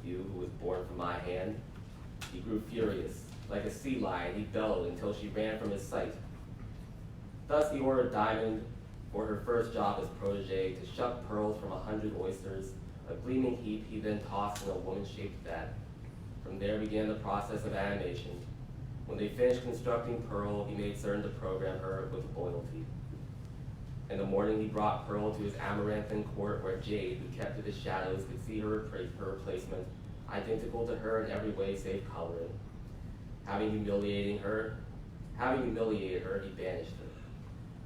you who was born from my hand. He grew furious. Like a sea lion, he bellowed until she ran from his sight. Thus he ordered Diamond, for her first job as protege, to shuck pearls from 100 oysters, a gleaming heap he then tossed in a woman-shaped vat. From there began the process of animation. When they finished constructing Pearl, he made certain to program her with loyalty. In the morning, he brought Pearl to his amaranthine court where Jade, who kept to the shadows, could see her replacement, identical to her in every way save coloring. Having humiliated her, he banished her.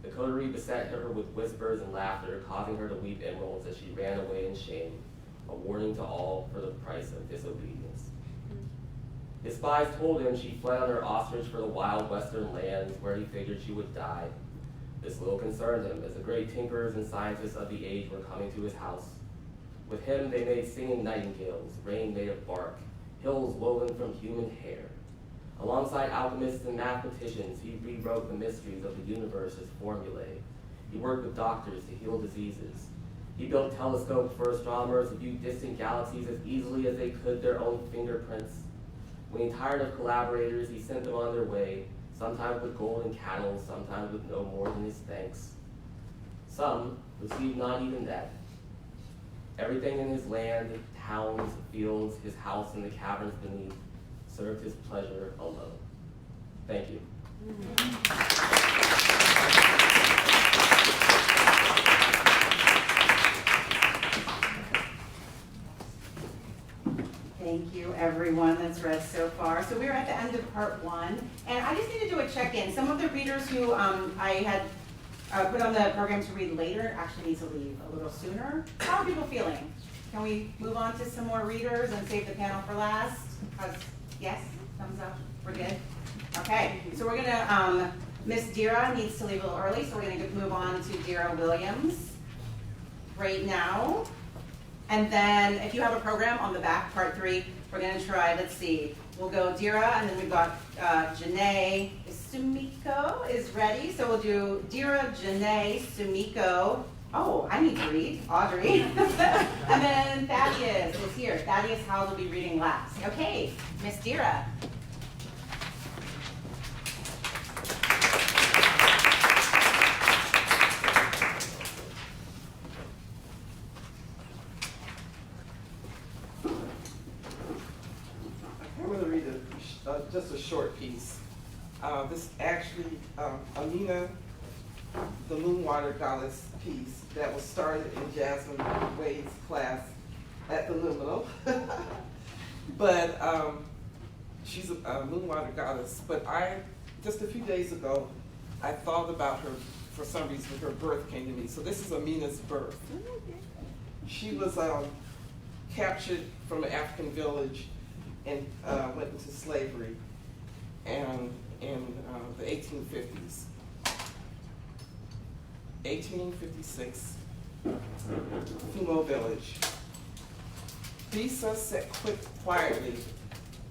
The coterie beset her with whispers and laughter, causing her to weep emeralds as she ran away in shame, a warning to all for the price of disobedience. His spies told him she fled on her ostrich for the wild western lands where he figured she would die. This little concerned him, as the great tinkerers and scientists of the age were coming to his house. With him they made singing nightingales, rain made of bark, hills woven from human hair. Alongside alchemists and mathematicians, he rewrote the mysteries of the universe as formulae. He worked with doctors to heal diseases. He built telescopes for astronomers to view distant galaxies as easily as they could their own fingerprints. When he tired of collaborators, he sent them on their way, sometimes with gold and cattle, sometimes with no more than his thanks. Some received not even that. Everything in his land, towns, fields, his house, and the caverns beneath served his pleasure alone. Thank you. Thank you, everyone that's read so far. So we're at the end of part 1, and I just need to do a check-in. Some of the readers who I had put on the program to read later actually need to leave a little sooner. How are people feeling? Can we move on to some more readers and save the panel for last? Yes? Thumbs up? We're good? Okay, so we're gonna, Miss Dira needs to leave a little early, so we're gonna move on to Dira Williams right now. And then if you have a program on the back, part 3, we're gonna try, let's see, we'll go Dira, and then we've got Janae Sumiko is ready. So we'll do Dira, Janae, Sumiko. Oh, I need to read, Audrey. And then Thaddeus is here. Thaddeus Howell will be reading last. Okay, Miss Dira. I'm going to read just a short piece. This actually, Amina, the Moonwater Goddess piece that was started in Jasmine Wade's class at the Liminal. But she's a Moonwater Goddess. But just a few days ago, I thought about her, for some reason, her birth came to me. So this is Amina's birth. She was captured from an African village and went into slavery and in the 1850s. 1856, Fumo village. Bisa sat quietly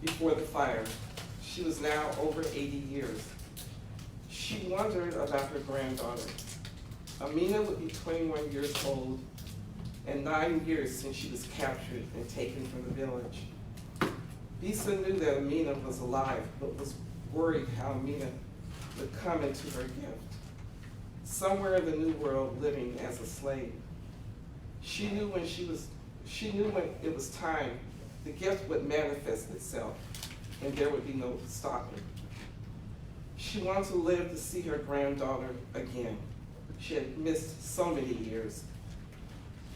before the fire. She was now over 80 years. She wondered about her granddaughter. Amina would be 21 years old and 9 years since she was captured and taken from the village. Bisa knew that Amina was alive, but was worried how Amina would come into her gift. Somewhere in the New World, living as a slave. She knew when it was time, the gift would manifest itself, and there would be no stopping. She wanted to live to see her granddaughter again. She had missed so many years.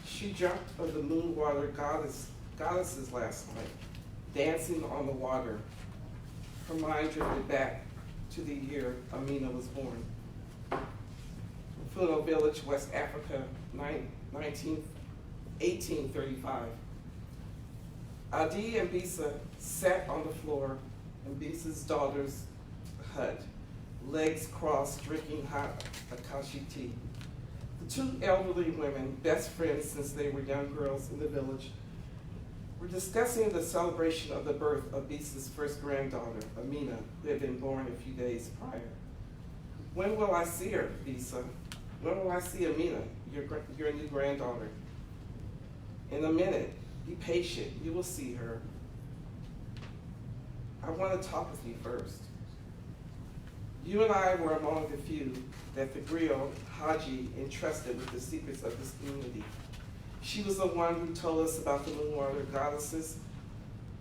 She dreamt of the Moonwater goddesses last night, dancing on the water. Her mind drifted back to the year Amina was born. Funo Village, West Africa, 1835. Adi and Bisa sat on the floor in Bisa's daughter's hut, legs crossed, drinking hot Akashi tea. The two elderly women, best friends since they were young girls in the village, were discussing the celebration of the birth of Bisa's first granddaughter, Amina, who had been born a few days prior. When will I see her, Bisa? When will I see Amina, your new granddaughter? In a minute. Be patient. You will see her. I want to talk with you first. You and I were among the few that the griot, Haji, entrusted with the secrets of this community. She was the one who told us about the Moonwater goddesses,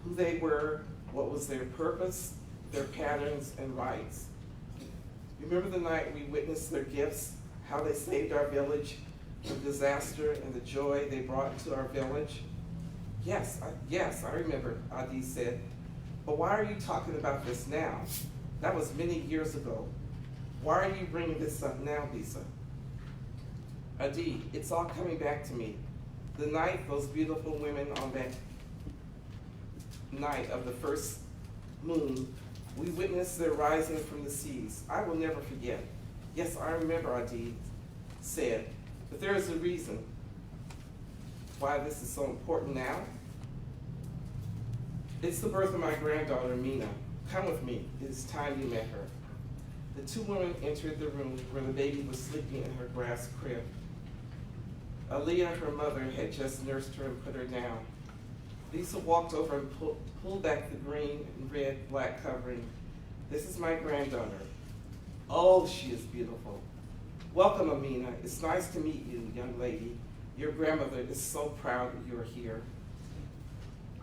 who they were, what was their purpose, their patterns and rites. Remember the night we witnessed their gifts, how they saved our village from disaster and the joy they brought to our village? Yes, I remember, Adi said. But why are you talking about this now? That was many years ago. Why are you bringing this up now, Bisa? Adi, it's all coming back to me. The night those beautiful women on that night of the first moon, we witnessed their rising from the seas. I will never forget. Yes, I remember, Adi said, but there is a reason why this is so important now. It's the birth of my granddaughter, Mina. Come with me. It is time you met her. The two women entered the room where the baby was sleeping in her grass crib. Aliyah, her mother, had just nursed her and put her down. Lisa walked over and pulled back the green and red black covering. This is my granddaughter. Oh, she is beautiful. Welcome, Amina. It's nice to meet you, young lady. Your grandmother is so proud that you're here,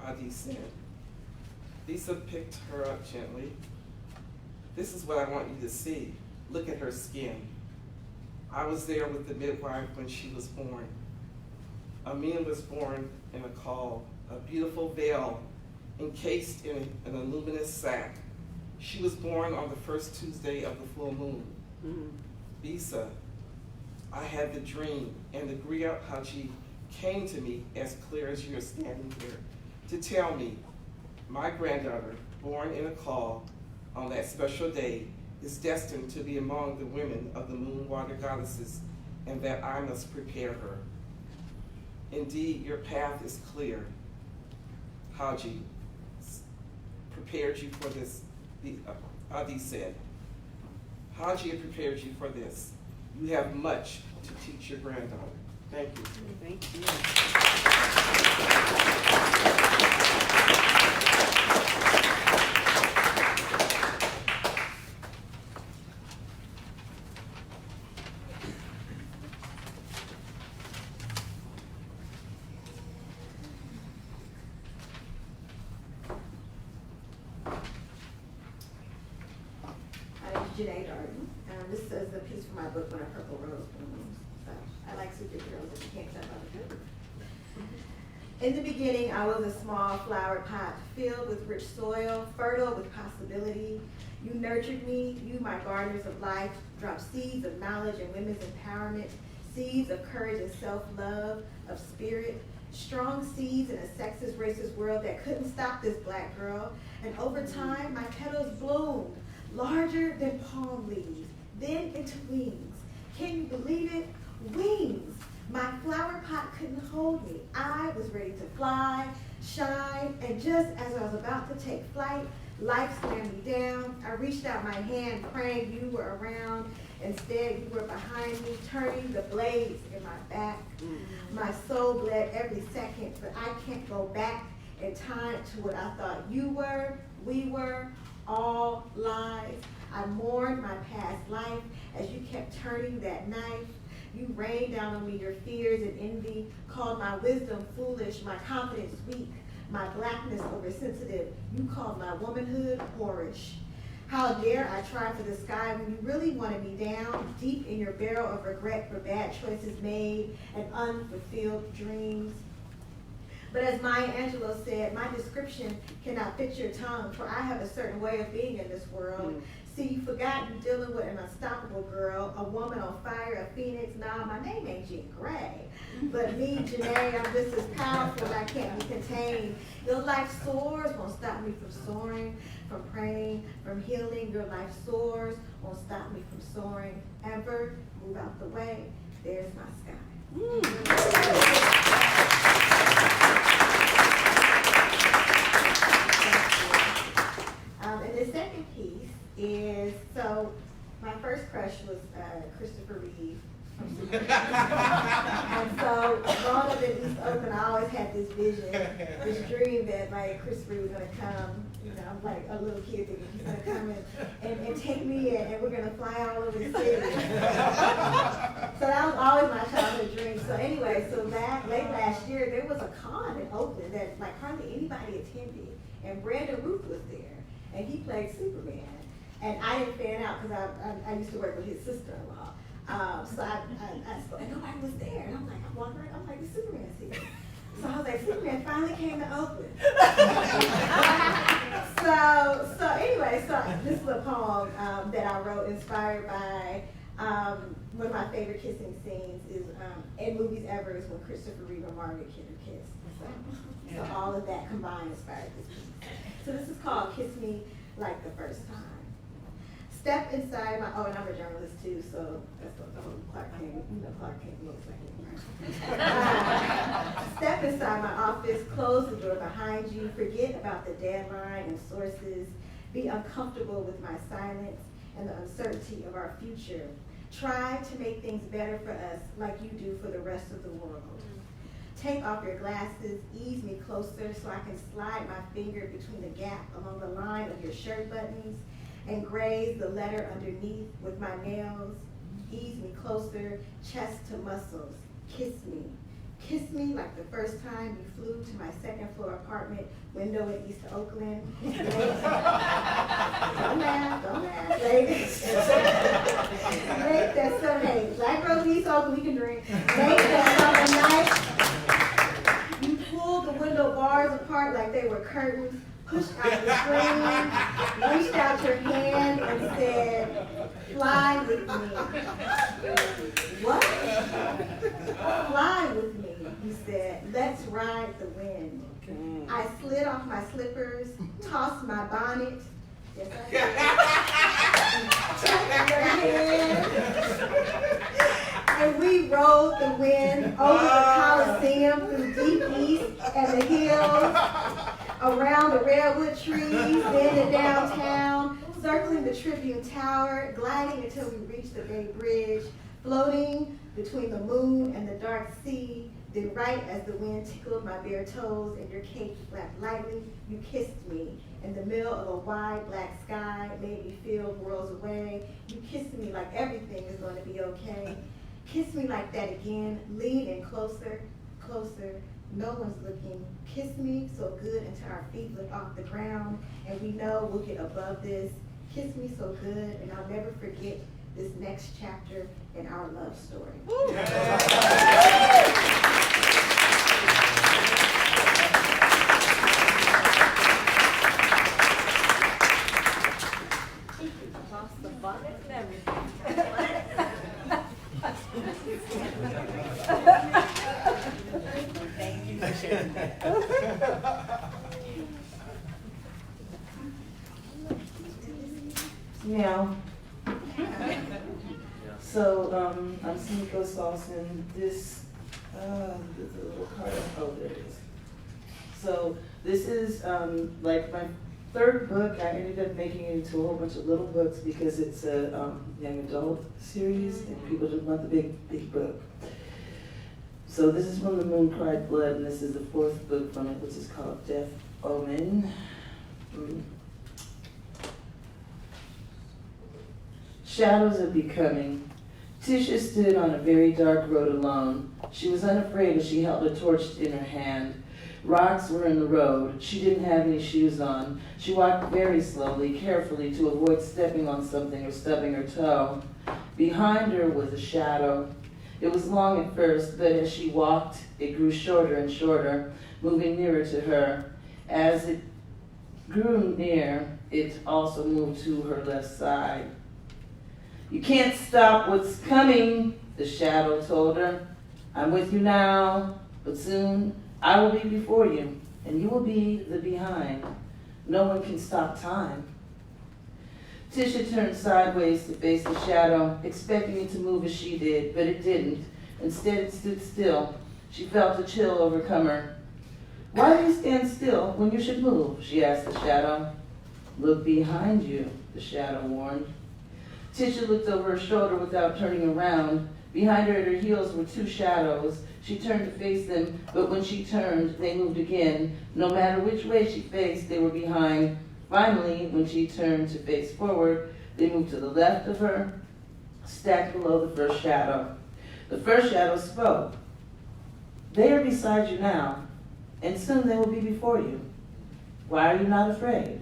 Adi said. Lisa picked her up gently. This is what I want you to see. Look at her skin. I was there with the midwife when she was born. Amina was born in a caul, a beautiful veil encased in an luminous sack. She was born on the first Tuesday of the full moon. Bisa, I had the dream, and the griot Haji came to me as clear as you're standing here to tell me my granddaughter, born in a caul on that special day, is destined to be among the women of the Moonwater goddesses, and that I must prepare her. Indeed, your path is clear. Haji prepared you for this, Adi said. Haji prepared you for this. You have much to teach your granddaughter. Thank you. Thank you. Janae Darden. This is a piece from my book, When a Purple Rose Blooms. So I like superheroes, if you can't tell by the cover. In the beginning, I was a small flower pot filled with rich soil, fertile with possibility. You nurtured me, you my gardeners of life, dropped seeds of knowledge and women's empowerment, seeds of courage and self-love, of spirit, strong seeds in a sexist, racist world that couldn't stop this black girl. And over time, my petals bloomed, larger than palm leaves, then into wings. Can you believe it? Wings. My flower pot couldn't hold me. I was ready to fly, shine, and just as I was about to take flight, life slammed me down. I reached out my hand, praying you were around. Instead, you were behind me, turning the blades in my back. My soul bled every second, but I can't go back in time to what I thought you were, we were, all lies. I mourned my past life as you kept turning that knife. You rained down on me your fears and envy, called my wisdom foolish, my confidence weak, my blackness oversensitive. You called my womanhood whorish. How dare I try for the sky when you really wanted me down, deep in your barrel of regret for bad choices made and unfulfilled dreams. But as Maya Angelou said, my description cannot fit your tongue, for I have a certain way of being in this world. See, you forgot you're dealing with an unstoppable girl, a woman on fire, a phoenix. Nah, my name ain't Jean Grey. But me, Janae, I'm just as powerful and I can't be contained. Your life soars won't stop me from soaring, from praying, from healing. Your life soars won't stop me from soaring. Ever move out the way, there's my sky. And the second piece is, so my first crush was Christopher Reeve. And so growing up in East Oakland, I always had this vision, this dream that like Christopher was gonna come, you know, I'm like a little kid thinking he's gonna come and take me in and we're gonna fly all over the city. So that was always my childhood dream. So anyway, so late last year, there was a con in Oakland that like hardly anybody attended. And Brandon Root was there, and he played Superman. And I didn't fan out because I used to work with his sister-in-law. So I spoke, and nobody was there. And I'm like, I'm wondering, I'm like, Superman's here. So I was like, Superman finally came to Oakland. So anyway, so this is a poem that I wrote inspired by one of my favorite kissing scenes is in movies ever is when Christopher Reeve and Margaret Kidder kiss. So all of that combined inspired this piece. So this is called Kiss Me Like the First Time. Step inside my, oh, and I'm a journalist too, so that's what the whole Clark Kent, you know, Clark Kent looks like. Right? Step inside my office, close the door behind you, forget about the deadline and sources, be uncomfortable with my silence and the uncertainty of our future. Try to make things better for us like you do for the rest of the world. Take off your glasses, ease me closer so I can slide my finger between the gap along the line of your shirt buttons and graze the letter underneath with my nails. Ease me closer, chest to muscles. Kiss me. Kiss me like the first time you flew to my second floor apartment window in East Oakland. Don't laugh, don't laugh. Late that summer, hey, Black Rose East Oakland, we can drink. Late that summer night, you pulled the window bars apart like they were curtains, pushed out the screen, reached out your hand and said, fly with me. What? Fly with me, you said. Let's ride the wind. I slid off my slippers, tossed my bonnet. Yes, I did. And we rode the wind over the Coliseum through deep east and the hills, around the redwood trees, then to downtown, circling the Tribune Tower, gliding until we reached the Bay Bridge, floating between the moon and the dark sea. Then right as the wind tickled my bare toes and your cape flapped lightly, you kissed me. In the middle of a wide black sky, made me feel worlds away. You kissed me like everything is going to be okay. Kiss me like that again, lean in closer, closer. No one's looking. Kiss me so good until our feet lift off the ground and we know we'll get above this. Kiss me so good and I'll never forget this next chapter in our love story. Lost the bonnet and everything. Thank you for sharing that. Now, so I'm Sneeko Salson. This, the little card, oh, there it is. So this is like my third book. I ended up making it into a whole bunch of little books because it's a young adult series and people just want the big book. So this is from The Moon Cried Blood, and this is the fourth book from it, which is called Death Omen. Shadows of Becoming. Tisha stood on a very dark road alone. She was unafraid as she held a torch in her hand. Rocks were in the road. She didn't have any shoes on. She walked very slowly, carefully, to avoid stepping on something or stubbing her toe. Behind her was a shadow. It was long at first, but as she walked, it grew shorter and shorter, moving nearer to her. As it grew near, it also moved to her left side. You can't stop what's coming, the shadow told her. I'm with you now, but soon I will be before you, and you will be the behind. No one can stop time. Tisha turned sideways to face the shadow, expecting it to move as she did, but it didn't. Instead, it stood still. She felt a chill overcome her. Why do you stand still when you should move? She asked the shadow. Look behind you, the shadow warned. Tisha looked over her shoulder without turning around. Behind her at her heels were two shadows. She turned to face them, but when she turned, they moved again. No matter which way she faced, they were behind. Finally, when she turned to face forward, they moved to the left of her, stacked below the first shadow. The first shadow spoke. They are beside you now, and soon they will be before you. Why are you not afraid?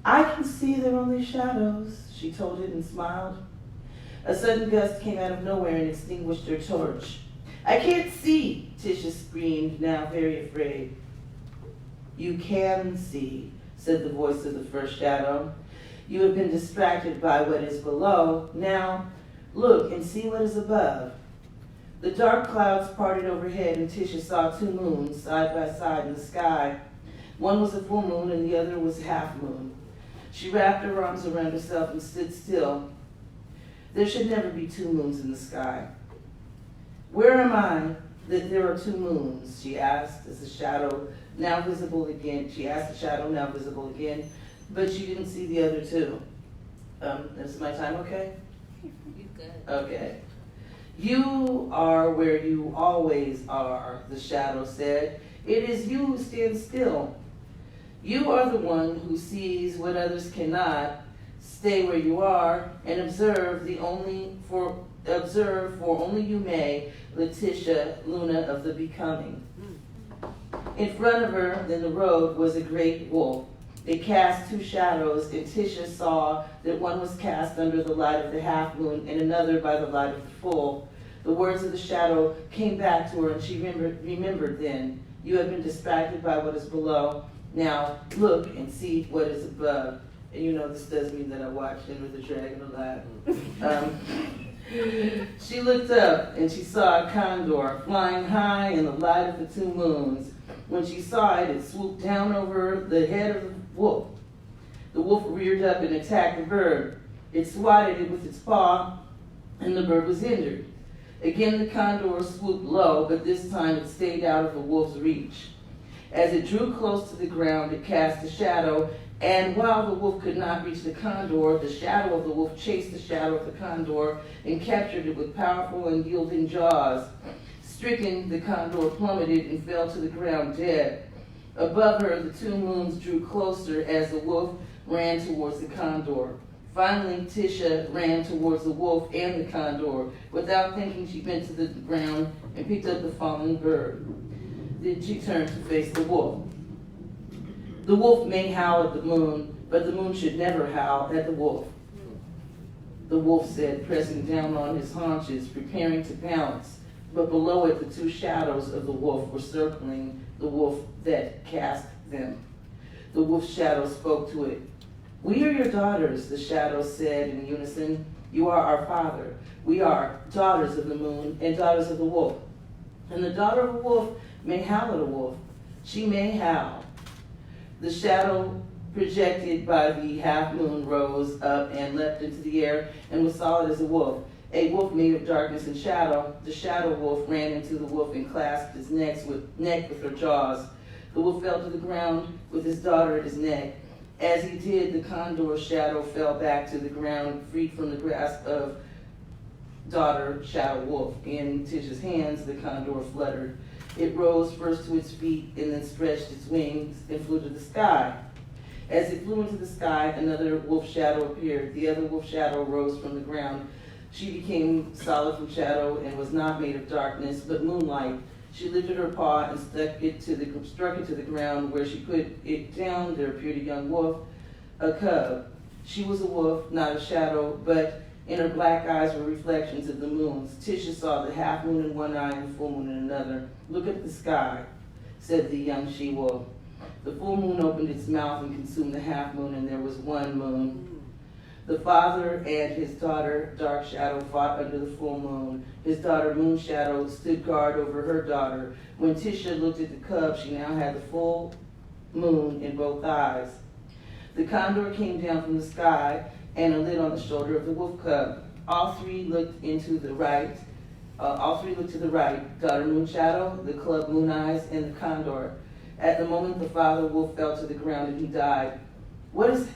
I can see they're only shadows, she told it and smiled. A sudden gust came out of nowhere and extinguished her torch. I can't see, Tisha screamed, now very afraid. You can see, said the voice of the first shadow. You have been distracted by what is below. Now, look and see what is above. The dark clouds parted overhead and Tisha saw two moons side by side in the sky. One was a full moon and the other was half moon. She wrapped her arms around herself and stood still. There should never be two moons in the sky. Where am I that there are two moons? She asked as the shadow now visible again. She asked the shadow now visible again, but she didn't see the other two. Is my time okay? You good. Okay. You are where you always are, the shadow said. It is you who stand still. You are the one who sees what others cannot. Stay where you are and observe for only you may, Letitia, Luna of the becoming. In front of her, in the road, was a great wolf. It cast two shadows, and Tisha saw that one was cast under the light of the half moon and another by the light of the full. The words of the shadow came back to her, and she remembered then. You have been distracted by what is below. Now look and see what is above. And you know this does mean that I watched Enter the Dragon a lot. She looked up and she saw a condor flying high in the light of the two moons. When she saw it, it swooped down over the head of the wolf. The wolf reared up and attacked the bird. It swatted it with its paw, and the bird was injured. Again, the condor swooped low, but this time it stayed out of the wolf's reach. As it drew close to the ground, it cast a shadow, and while the wolf could not reach the condor, the shadow of the wolf chased the shadow of the condor and captured it with powerful and yielding jaws. Stricken, the condor plummeted and fell to the ground dead. Above her, the two moons drew closer as the wolf ran towards the condor. Finally, Tisha ran towards the wolf and the condor. Without thinking, she bent to the ground and picked up the fallen bird. Then she turned to face the wolf. The wolf may howl at the moon, but the moon should never howl at the wolf. The wolf said, pressing down on his haunches, preparing to pounce. But below it, the two shadows of the wolf were circling the wolf that cast them. The wolf's shadow spoke to it. We are your daughters, the shadow said in unison. You are our father. We are daughters of the moon and daughters of the wolf. And the daughter of a wolf may howl at a wolf. She may howl. The shadow projected by the half moon rose up and leapt into the air and was solid as a wolf. A wolf made of darkness and shadow. The shadow wolf ran into the wolf and clasped his neck with her jaws. The wolf fell to the ground with his daughter at his neck. As he did, the condor's shadow fell back to the ground, freed from the grasp of daughter shadow wolf. In Tisha's hands, the condor fluttered. It rose first to its feet and then stretched its wings and flew to the sky. As it flew into the sky, another wolf shadow appeared. The other wolf shadow rose from the ground. She became solid from shadow and was not made of darkness, but moonlight. She lifted her paw and struck it to the ground. Where she put it down, there appeared a young wolf, a cub. She was a wolf, not a shadow, but in her black eyes were reflections of the moons. Tisha saw the half moon in one eye and the full moon in another. Look at the sky, said the young she-wolf. The full moon opened its mouth and consumed the half moon, and there was one moon. The father and his daughter, Dark Shadow, fought under the full moon. His daughter, Moon Shadow, stood guard over her daughter. When Tisha looked at the cub, she now had the full moon in both eyes. The condor came down from the sky and lit on the shoulder of the wolf cub. All three looked to the right, daughter Moon Shadow, the club Moon Eyes, and the condor. At the moment, the father wolf fell to the ground and he died. "What is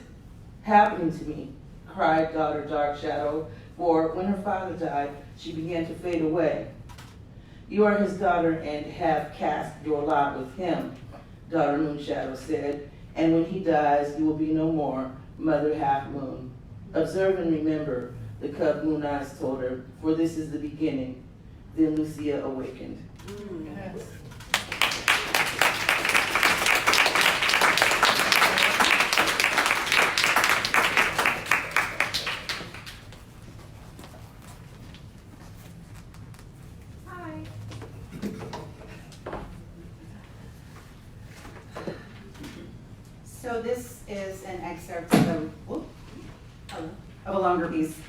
happening to me?" cried daughter Dark Shadow, for when her father died, she began to fade away. "You are his daughter and have cast your lot with him," daughter Moon Shadow said, "and when he dies, you will be no more, mother half moon. Observe and remember," the cub Moon Eyes told her, "for this is the beginning." Then Lucia awakened. Yes. So this is an excerpt of a longer piece.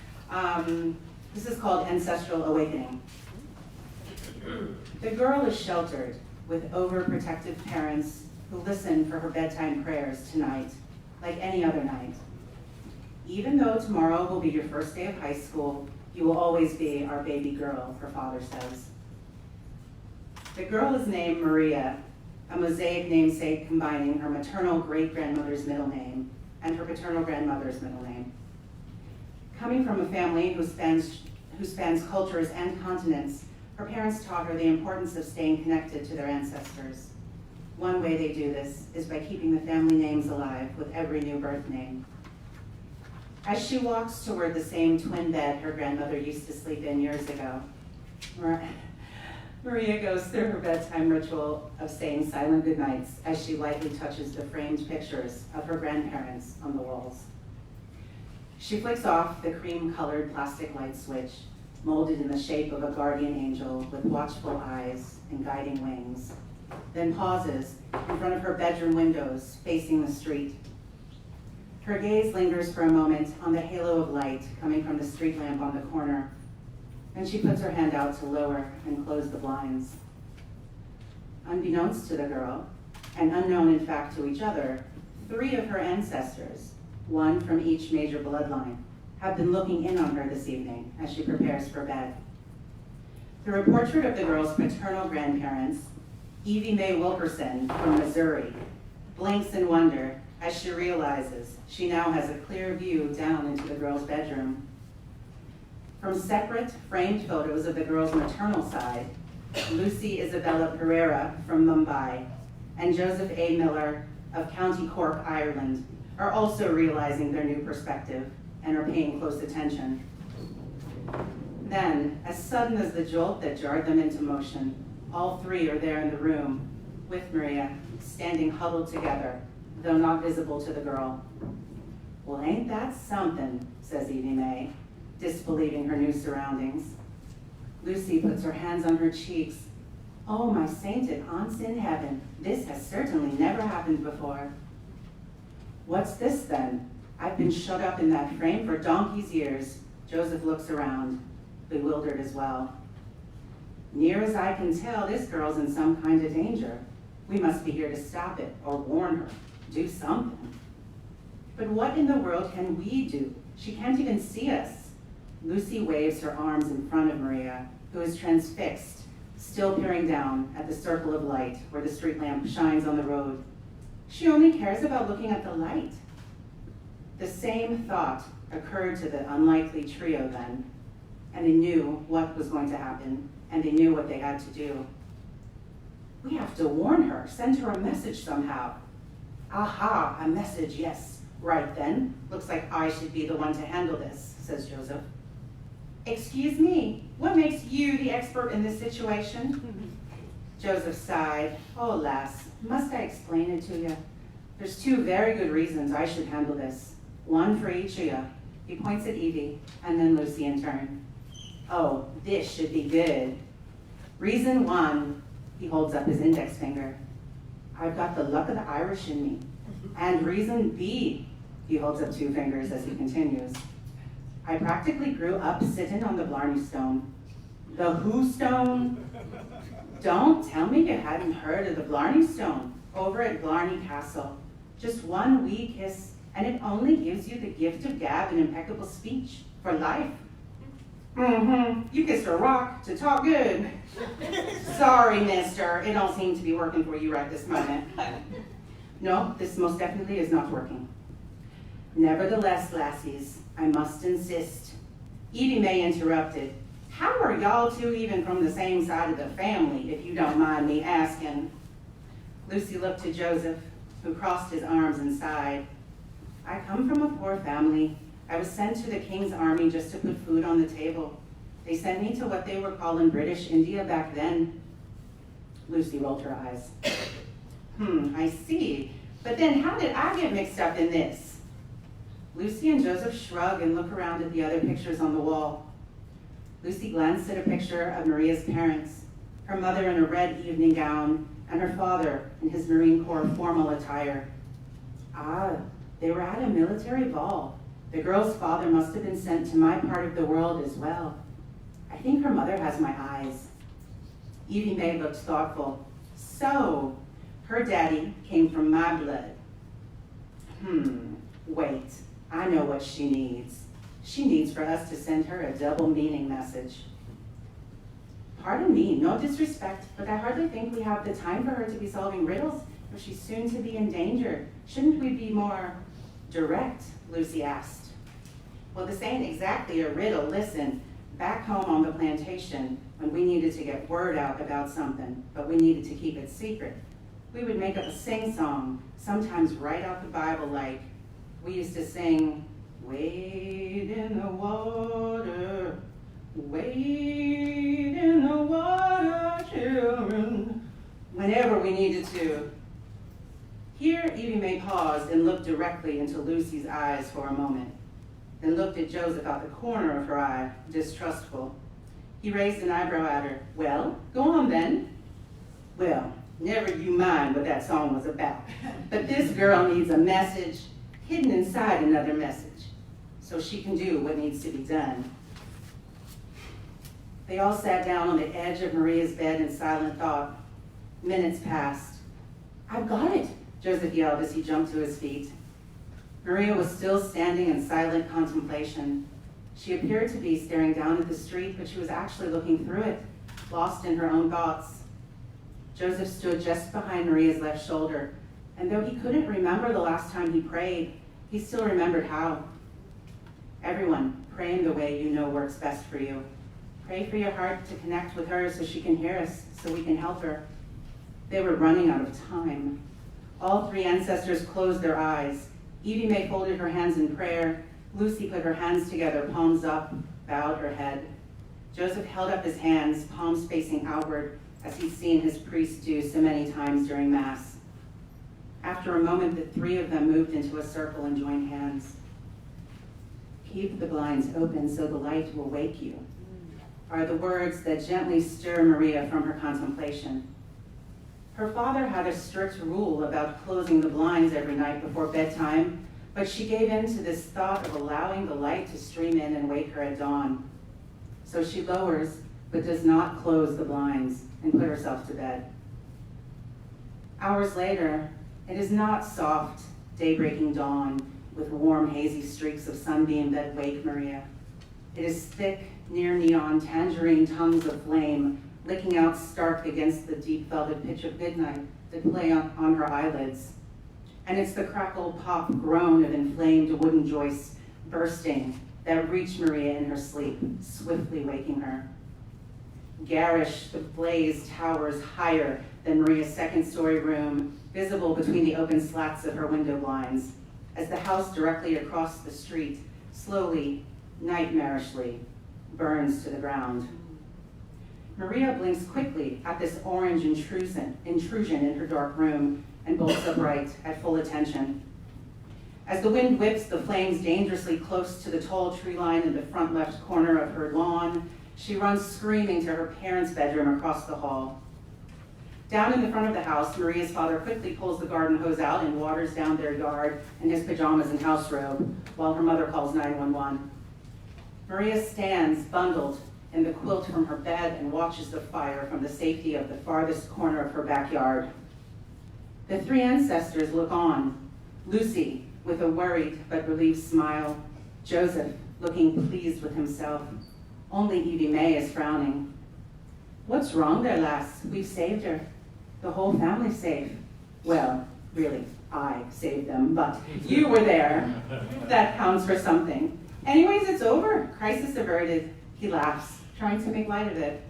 This is called Ancestral Awakening. The girl is sheltered with overprotective parents who listen for her bedtime prayers tonight, like any other night. Even though tomorrow will be your first day of high school, you will always be our baby girl, her father says. The girl is named Maria, a mosaic namesake combining her maternal great-grandmother's middle name and her paternal grandmother's middle name. Coming from a family who spans cultures and continents, her parents taught her the importance of staying connected to their ancestors. One way they do this is by keeping the family names alive with every new birth name. As she walks toward the same twin bed her grandmother used to sleep in years ago, Maria goes through her bedtime ritual of saying silent goodnights as she lightly touches the framed pictures of her grandparents on the walls. She flicks off the cream-colored plastic light switch, molded in the shape of a guardian angel with watchful eyes and guiding wings, then pauses in front of her bedroom windows facing the street. Her gaze lingers for a moment on the halo of light coming from the street lamp on the corner. Then she puts her hand out to lower and close the blinds. Unbeknownst to the girl, and unknown in fact to each other, 3 of her ancestors, one from each major bloodline, have been looking in on her this evening as she prepares for bed. Through a portrait of the girl's paternal grandparents, Evie Mae Wilkerson from Missouri blinks in wonder as she realizes she now has a clear view down into the girl's bedroom. From separate framed photos of the girl's maternal side, Lucy Isabella Pereira from Mumbai and Joseph A. Miller of County Cork, Ireland, are also realizing their new perspective and are paying close attention. Then, as sudden as the jolt that jarred them into motion, all 3 are there in the room with Maria, standing huddled together, though not visible to the girl. "Well, ain't that something," says Evie Mae, disbelieving her new surroundings. Lucy puts her hands on her cheeks. "Oh, my sainted aunts in heaven, this has certainly never happened before." "What's this then? I've been shut up in that frame for donkey's years." Joseph looks around, bewildered as well. "Near as I can tell, this girl's in some kind of danger. We must be here to stop it or warn her, do something." "But what in the world can we do? She can't even see us." Lucy waves her arms in front of Maria, who is transfixed, still peering down at the circle of light where the street lamp shines on the road. "She only cares about looking at the light." The same thought occurred to the unlikely trio then, and they knew what was going to happen, and they knew what they had to do. "We have to warn her, send her a message somehow." "Aha, a message, yes. Right then, looks like I should be the one to handle this," says Joseph. "Excuse me, what makes you the expert in this situation?" Joseph sighed. "Oh, lass, must I explain it to you? There's 2 very good reasons I should handle this. One for each of you." He points at Evie, and then Lucy in turn. "Oh, this should be good. Reason 1, he holds up his index finger. I've got the luck of the Irish in me. And reason B, he holds up 2 fingers as he continues. I practically grew up sitting on the Blarney Stone. The who stone? Don't tell me you hadn't heard of the Blarney Stone over at Blarney Castle. Just 1 wee kiss, and it only gives you the gift of gab and impeccable speech for life. You kissed a rock to talk good. Sorry, mister, it don't seem to be working for you right this moment. No, this most definitely is not working. Nevertheless, lassies, I must insist. Evie May interrupted. How are y'all 2 even from the same side of the family, if you don't mind me asking? Lucy looked to Joseph, who crossed his arms and sighed. I come from a poor family. I was sent to the King's Army just to put food on the table. They sent me to what they were calling British India back then. Lucy rolled her eyes. I see. But then how did I get mixed up in this? Lucy and Joseph shrug and look around at the other pictures on the wall. Lucy glanced at a picture of Maria's parents, her mother in a red evening gown, and her father in his Marine Corps formal attire. Ah, they were at a military ball. The girl's father must have been sent to my part of the world as well. I think her mother has my eyes. Evie May looked thoughtful. So, her daddy came from my blood. Wait, I know what she needs. She needs for us to send her a double meaning message. Pardon me, no disrespect, but I hardly think we have the time for her to be solving riddles if she's soon to be in danger. Shouldn't we be more direct? Lucy asked. Well, this ain't exactly a riddle. Listen, back home on the plantation, when we needed to get word out about something, but we needed to keep it secret, we would make up a sing-song, sometimes right out the Bible, like we used to sing, wade in the water, wade in the water, children, whenever we needed to. Here, Evie May paused and looked directly into Lucy's eyes for a moment, then looked at Joseph out the corner of her eye, distrustful. He raised an eyebrow at her. Well, go on then. Well, never you mind what that song was about, but this girl needs a message hidden inside another message, so she can do what needs to be done. They all sat down on the edge of Maria's bed in silent thought. Minutes passed. I've got it, Joseph yelled as he jumped to his feet. Maria was still standing in silent contemplation. She appeared to be staring down at the street, but she was actually looking through it, lost in her own thoughts. Joseph stood just behind Maria's left shoulder, and though he couldn't remember the last time he prayed, he still remembered how. Everyone, pray in the way you know works best for you. Pray for your heart to connect with her so she can hear us, so we can help her. They were running out of time. All 3 ancestors closed their eyes. Evie May folded her hands in prayer. Lucy put her hands together, palms up, bowed her head. Joseph held up his hands, palms facing outward, as he'd seen his priest do so many times during Mass. After a moment, the 3 of them moved into a circle and joined hands. Keep the blinds open so the light will wake you, are the words that gently stir Maria from her contemplation. Her father had a strict rule about closing the blinds every night before bedtime, but she gave in to this thought of allowing the light to stream in and wake her at dawn. So she lowers, but does not close the blinds and put herself to bed. Hours later, it is not soft, day-breaking dawn with warm, hazy streaks of sunbeam that wake Maria. It is thick, near-neon, tangerine tongues of flame licking out stark against the deep velvet pitch of midnight that play on her eyelids. And it's the crackle, pop, groan of inflamed wooden joists bursting that reach Maria in her sleep, swiftly waking her. Garish, the blaze towers higher than Maria's second-story room, visible between the open slats of her window blinds, as the house directly across the street, slowly, nightmarishly, burns to the ground. Maria blinks quickly at this orange intrusion in her dark room and bolts upright at full attention. As the wind whips the flames dangerously close to the tall tree line in the front left corner of her lawn, she runs screaming to her parents' bedroom across the hall. Down in the front of the house, Maria's father quickly pulls the garden hose out and waters down their yard in his pajamas and house robe, while her mother calls 911. Maria stands bundled in the quilt from her bed and watches the fire from the safety of the farthest corner of her backyard. The three ancestors look on, Lucy with a worried but relieved smile, Joseph looking pleased with himself. Only Evie May is frowning. What's wrong there, lass? We've saved her. The whole family's safe. Well, really, I saved them, but you were there. That counts for something. Anyways, it's over. Crisis averted. He laughs, trying to make light of it.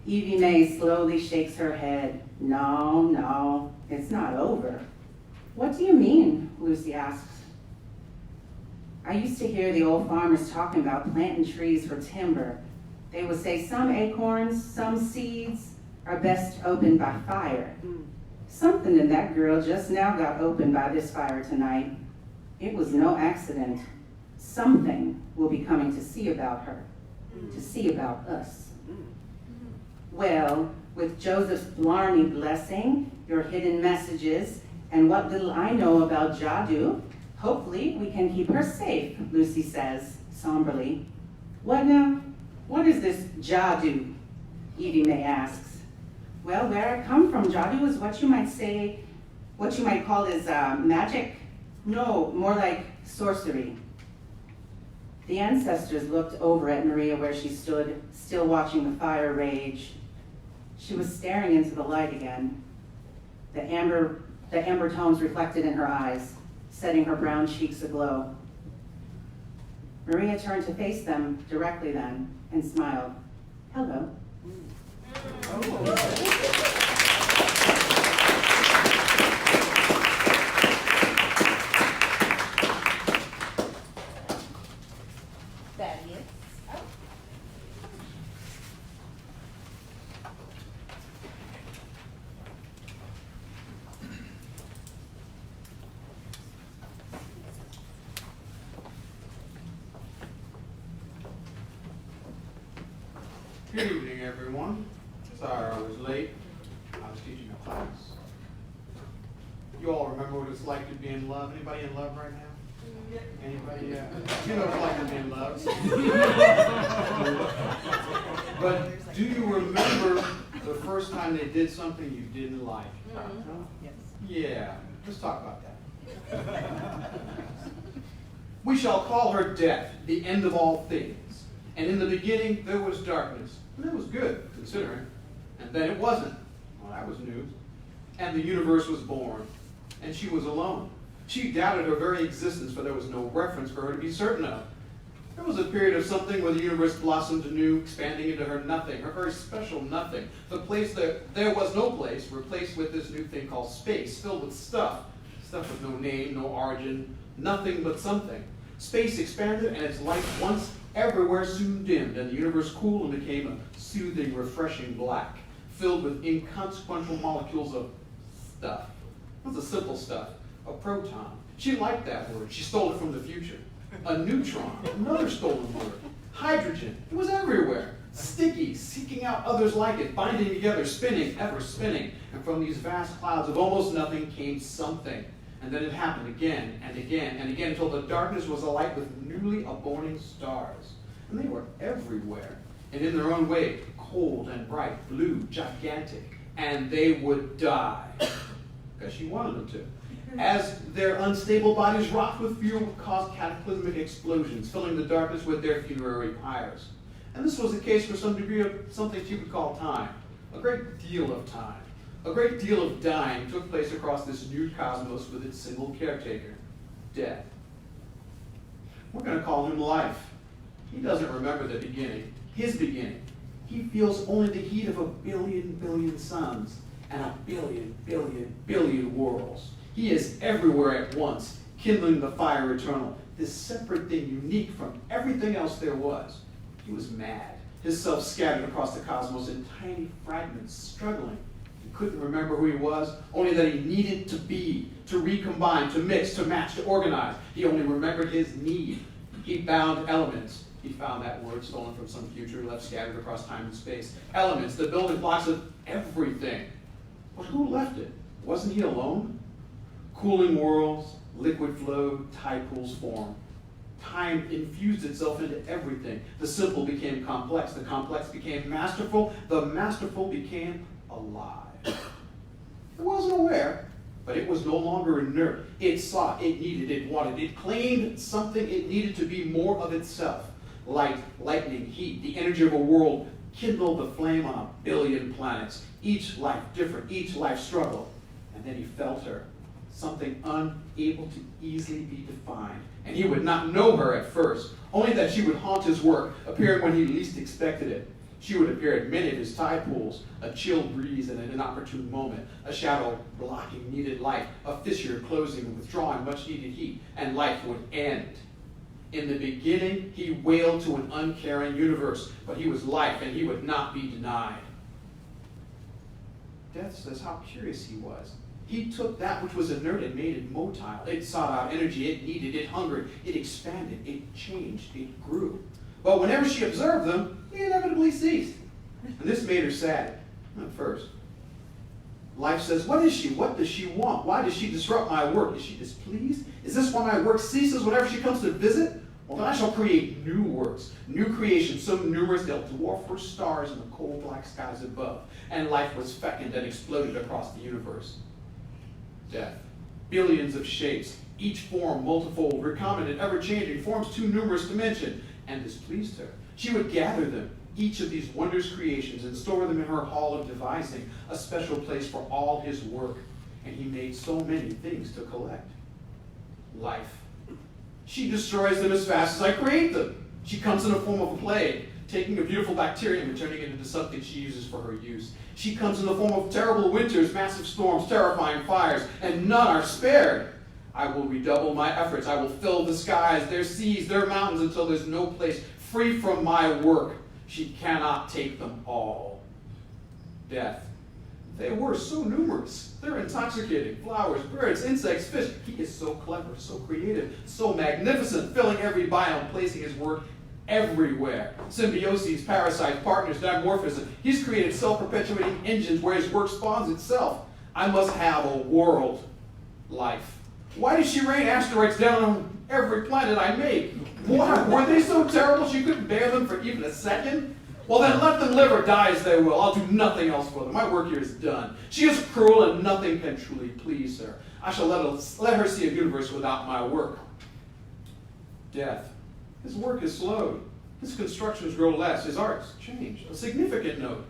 Evie May slowly shakes her head. No, it's not over. What do you mean? Lucy asks. I used to hear the old farmers talking about planting trees for timber. They would say some acorns, some seeds are best opened by fire. Something in that girl just now got opened by this fire tonight. It was no accident. Something will be coming to see about her, to see about us. Well, with Joseph's blarney blessing, your hidden messages, and what little I know about Jadu, hopefully we can keep her safe, Lucy says, somberly. What now? What is this Jadu? Evie May asks. Well, where I come from, Jadu is what you might call is magic. No, more like sorcery. The ancestors looked over at Maria where she stood, still watching the fire rage. She was staring into the light again. The amber tones reflected in her eyes, setting her brown cheeks aglow. Maria turned to face them directly then and smiled. Hello. Thaddeus. Good evening, everyone. Sorry I was late. I was teaching a class. You all remember what it's like to be in love? Anybody in love right now? Anybody? Yeah. You know what it's like to be in love. But do you remember the first time they did something you didn't like? Yeah. Let's talk about that. We shall call her death, the end of all things. And in the beginning there was darkness. And that was good, considering. And then it wasn't. Well, that was news. And the universe was born. And she was alone. She doubted her very existence, for there was no reference for her to be certain of. There was a period of something where the universe blossomed anew, expanding into her nothing, her very special nothing. The place that there was no place, replaced with this new thing called space, filled with stuff. Stuff with no name, no origin, nothing but something. Space expanded, and its light once everywhere soon dimmed, and the universe cooled and became a soothing, refreshing black, filled with inconsequential molecules of stuff. It was the simple stuff, a proton. She liked that word. She stole it from the future. A neutron, another stolen word. Hydrogen, it was everywhere. Sticky, seeking out others like it, binding together, spinning, ever spinning. And from these vast clouds of almost nothing came something. And then it happened again and again and again until the darkness was alight with newly aborning stars. And they were everywhere. And in their own way, cold and bright, blue, gigantic. And they would die. Because she wanted them to. As their unstable bodies rocked with fuel would cause cataclysmic explosions, filling the darkness with their funerary pyres. And this was the case for some degree of something she would call time. A great deal of time. A great deal of dying took place across this new cosmos with its single caretaker, death. We're going to call him life. He doesn't remember the beginning, his beginning. He feels only the heat of a billion suns and a billion worlds. He is everywhere at once, kindling the fire eternal, this separate thing unique from everything else there was. He was mad, his self scattered across the cosmos in tiny fragments, struggling. He couldn't remember who he was, only that he needed to be, to recombine, to mix, to match, to organize. He only remembered his need. He bound elements. He found that word stolen from some future left scattered across time and space. Elements, the building blocks of everything. But who left it? Wasn't he alone? Cooling worlds, liquid flowed, tide pools formed. Time infused itself into everything. The simple became complex. The complex became masterful. The masterful became alive. It wasn't aware, but it was no longer inert. It saw, it needed, it wanted. It claimed something it needed to be more of itself. Light, lightning, heat, the energy of a world kindled the flame on a billion planets. Each life different, each life struggle. And then he felt her. Something unable to easily be defined. And he would not know her at first, only that she would haunt his work, appearing when he least expected it. She would appear at many of his tide pools, a chill breeze at an inopportune moment, a shadow blocking needed light, a fissure closing and withdrawing much needed heat, and life would end. In the beginning, he wailed to an uncaring universe, but he was life and he would not be denied. Death says how curious he was. He took that which was inert and made it motile. It sought out energy, it needed, it hungered, it expanded, it changed, it grew. But whenever she observed them, he inevitably ceased. And this made her sad at first. Life says, what is she? What does she want? Why does she disrupt my work? Is she displeased? Is this why my work ceases whenever she comes to visit? Well, then I shall create new works, new creations, so numerous they'll dwarf her stars in the cold black skies above. And life was fecund and exploded across the universe. Death. Billions of shapes, each form multifold, recombinant, ever-changing, forms too numerous to mention, and displeased her. She would gather them, each of these wondrous creations, and store them in her hall of devising, a special place for all his work. And he made so many things to collect. Life. She destroys them as fast as I create them. She comes in the form of a plague, taking a beautiful bacterium and turning it into something she uses for her use. She comes in the form of terrible winters, massive storms, terrifying fires, and none are spared. I will redouble my efforts. I will fill the skies, their seas, their mountains, until there's no place free from my work. She cannot take them all. Death. They were so numerous. They're intoxicating. Flowers, birds, insects, fish. He is so clever, so creative, so magnificent, filling every biome, placing his work everywhere. Symbioses, parasites, partners, dimorphism. He's created self-perpetuating engines where his work spawns itself. I must have a world. Life. Why did she rain asteroids down on every planet I make? Why? Were they so terrible she couldn't bear them for even a second? Well, then let them live or die as they will. I'll do nothing else for them. My work here is done. She is cruel and nothing can truly please her. I shall let her see a universe without my work. Death. His work is slowed. His constructions grow less. His arts change. A significant note.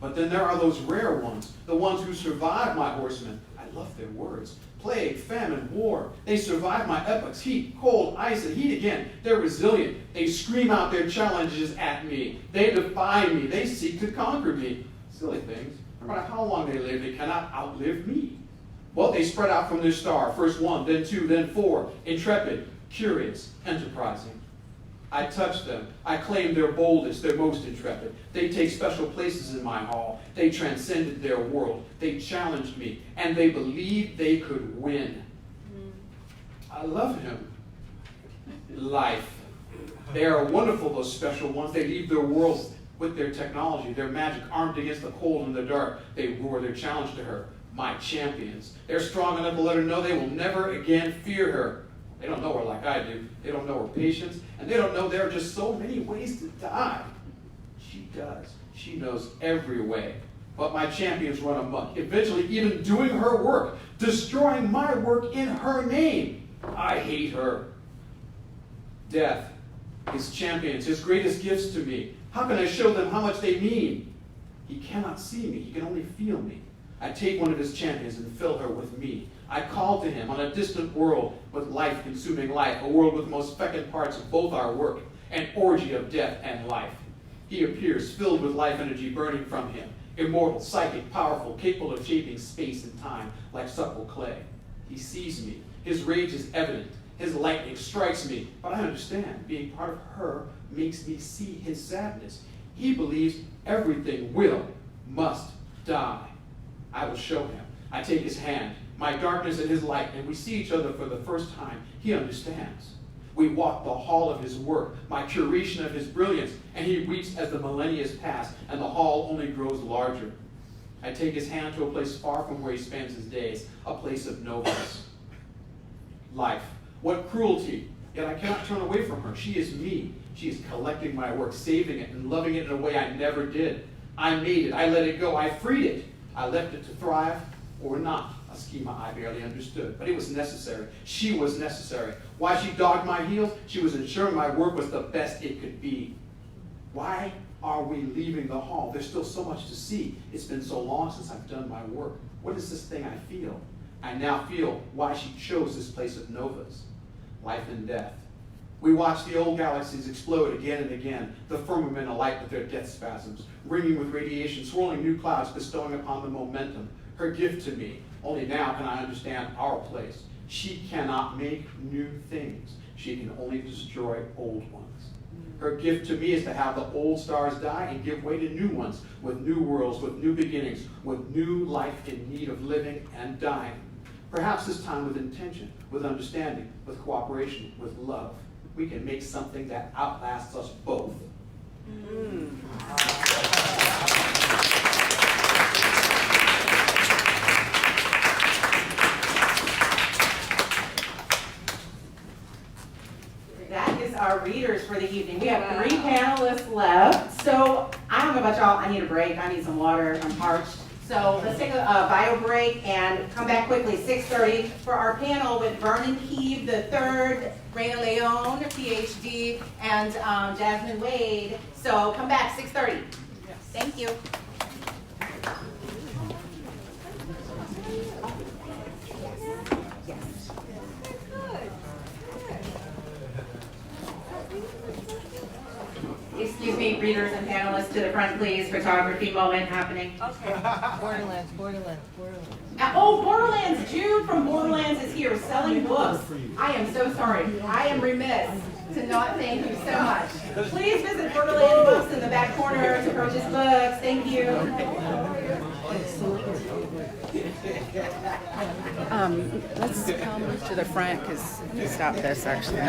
But then there are those rare ones, the ones who survive my horsemen. I love their words. Plague, famine, war. They survive my epochs. Heat, cold, ice, and heat again. They're resilient. They scream out their challenges at me. They defy me. They seek to conquer me. Silly things. No matter how long they live, they cannot outlive me. Well, they spread out from their star. First one, then two, then four. Intrepid, curious, enterprising. I touch them. I claim they're boldest, they're most intrepid. They take special places in my hall. They transcended their world. They challenged me, and they believed they could win. I love him. Life. They are wonderful, those special ones. They leave their worlds with their technology, their magic, armed against the cold and the dark. They roar their challenge to her. My champions. They're strong enough to let her know they will never again fear her. They don't know her like I do. They don't know her patience, and they don't know there are just so many ways to die. She does. She knows every way. But my champions run amok, eventually even doing her work, destroying my work in her name. I hate her. Death, his champions, his greatest gifts to me. How can I show them how much they mean? He cannot see me. He can only feel me. I take one of his champions and fill her with me. I call to him on a distant world with life-consuming life, a world with the most fecund parts of both our work, an orgy of death and life. He appears filled with life energy burning from him, immortal, psychic, powerful, capable of shaping space and time like supple clay. He sees me. His rage is evident. His lightning strikes me. But I understand. Being part of her makes me see his sadness. He believes everything must die. I will show him. I take his hand, my darkness and his light, and we see each other for the first time. He understands. We walk the hall of his work, my curation of his brilliance, and he weeps as the millennia pass, and the hall only grows larger. I take his hand to a place far from where he spends his days, a place of novas. Life. What cruelty! Yet I cannot turn away from her. She is me. She is collecting my work, saving it, and loving it in a way I never did. I made it. I let it go. I freed it. I left it to thrive or not. A schema I barely understood, but it was necessary. She was necessary. Why she dogged my heels? She was ensuring my work was the best it could be. Why are we leaving the hall? There's still so much to see. It's been so long since I've done my work. What is this thing I feel? I now feel why she chose this place of novas. Life and death. We watch the old galaxies explode again and again, the firmament alight with their death spasms, ringing with radiation, swirling new clouds, bestowing upon the momentum. Her gift to me. Only now can I understand our place. She cannot make new things. She can only destroy old ones. Her gift to me is to have the old stars die and give way to new ones, with new worlds, with new beginnings, with new life in need of living and dying. Perhaps this time with intention, with understanding, with cooperation, with love. We can make something that outlasts us both. That is our readers for the evening. We have 3 panelists left. So I don't know about y'all, I need a break. I need some water. I'm parched. So let's take a bio break and come back quickly, 6:30, for our panel with Vernon Keeve III, Reina Leon, PhD, and Jasmine Wade. So come back, 6:30. Yes. Thank you. Excuse me, readers and panelists, to the front, please. Photography moment happening. Okay. Borderlands. Oh, Borderlands! Jude from Borderlands is here selling books. I am so sorry. I am remiss to not thank you so much. Please visit Borderlands Books in the back corner to purchase books. Thank you. Let's come to the front because stop this actually.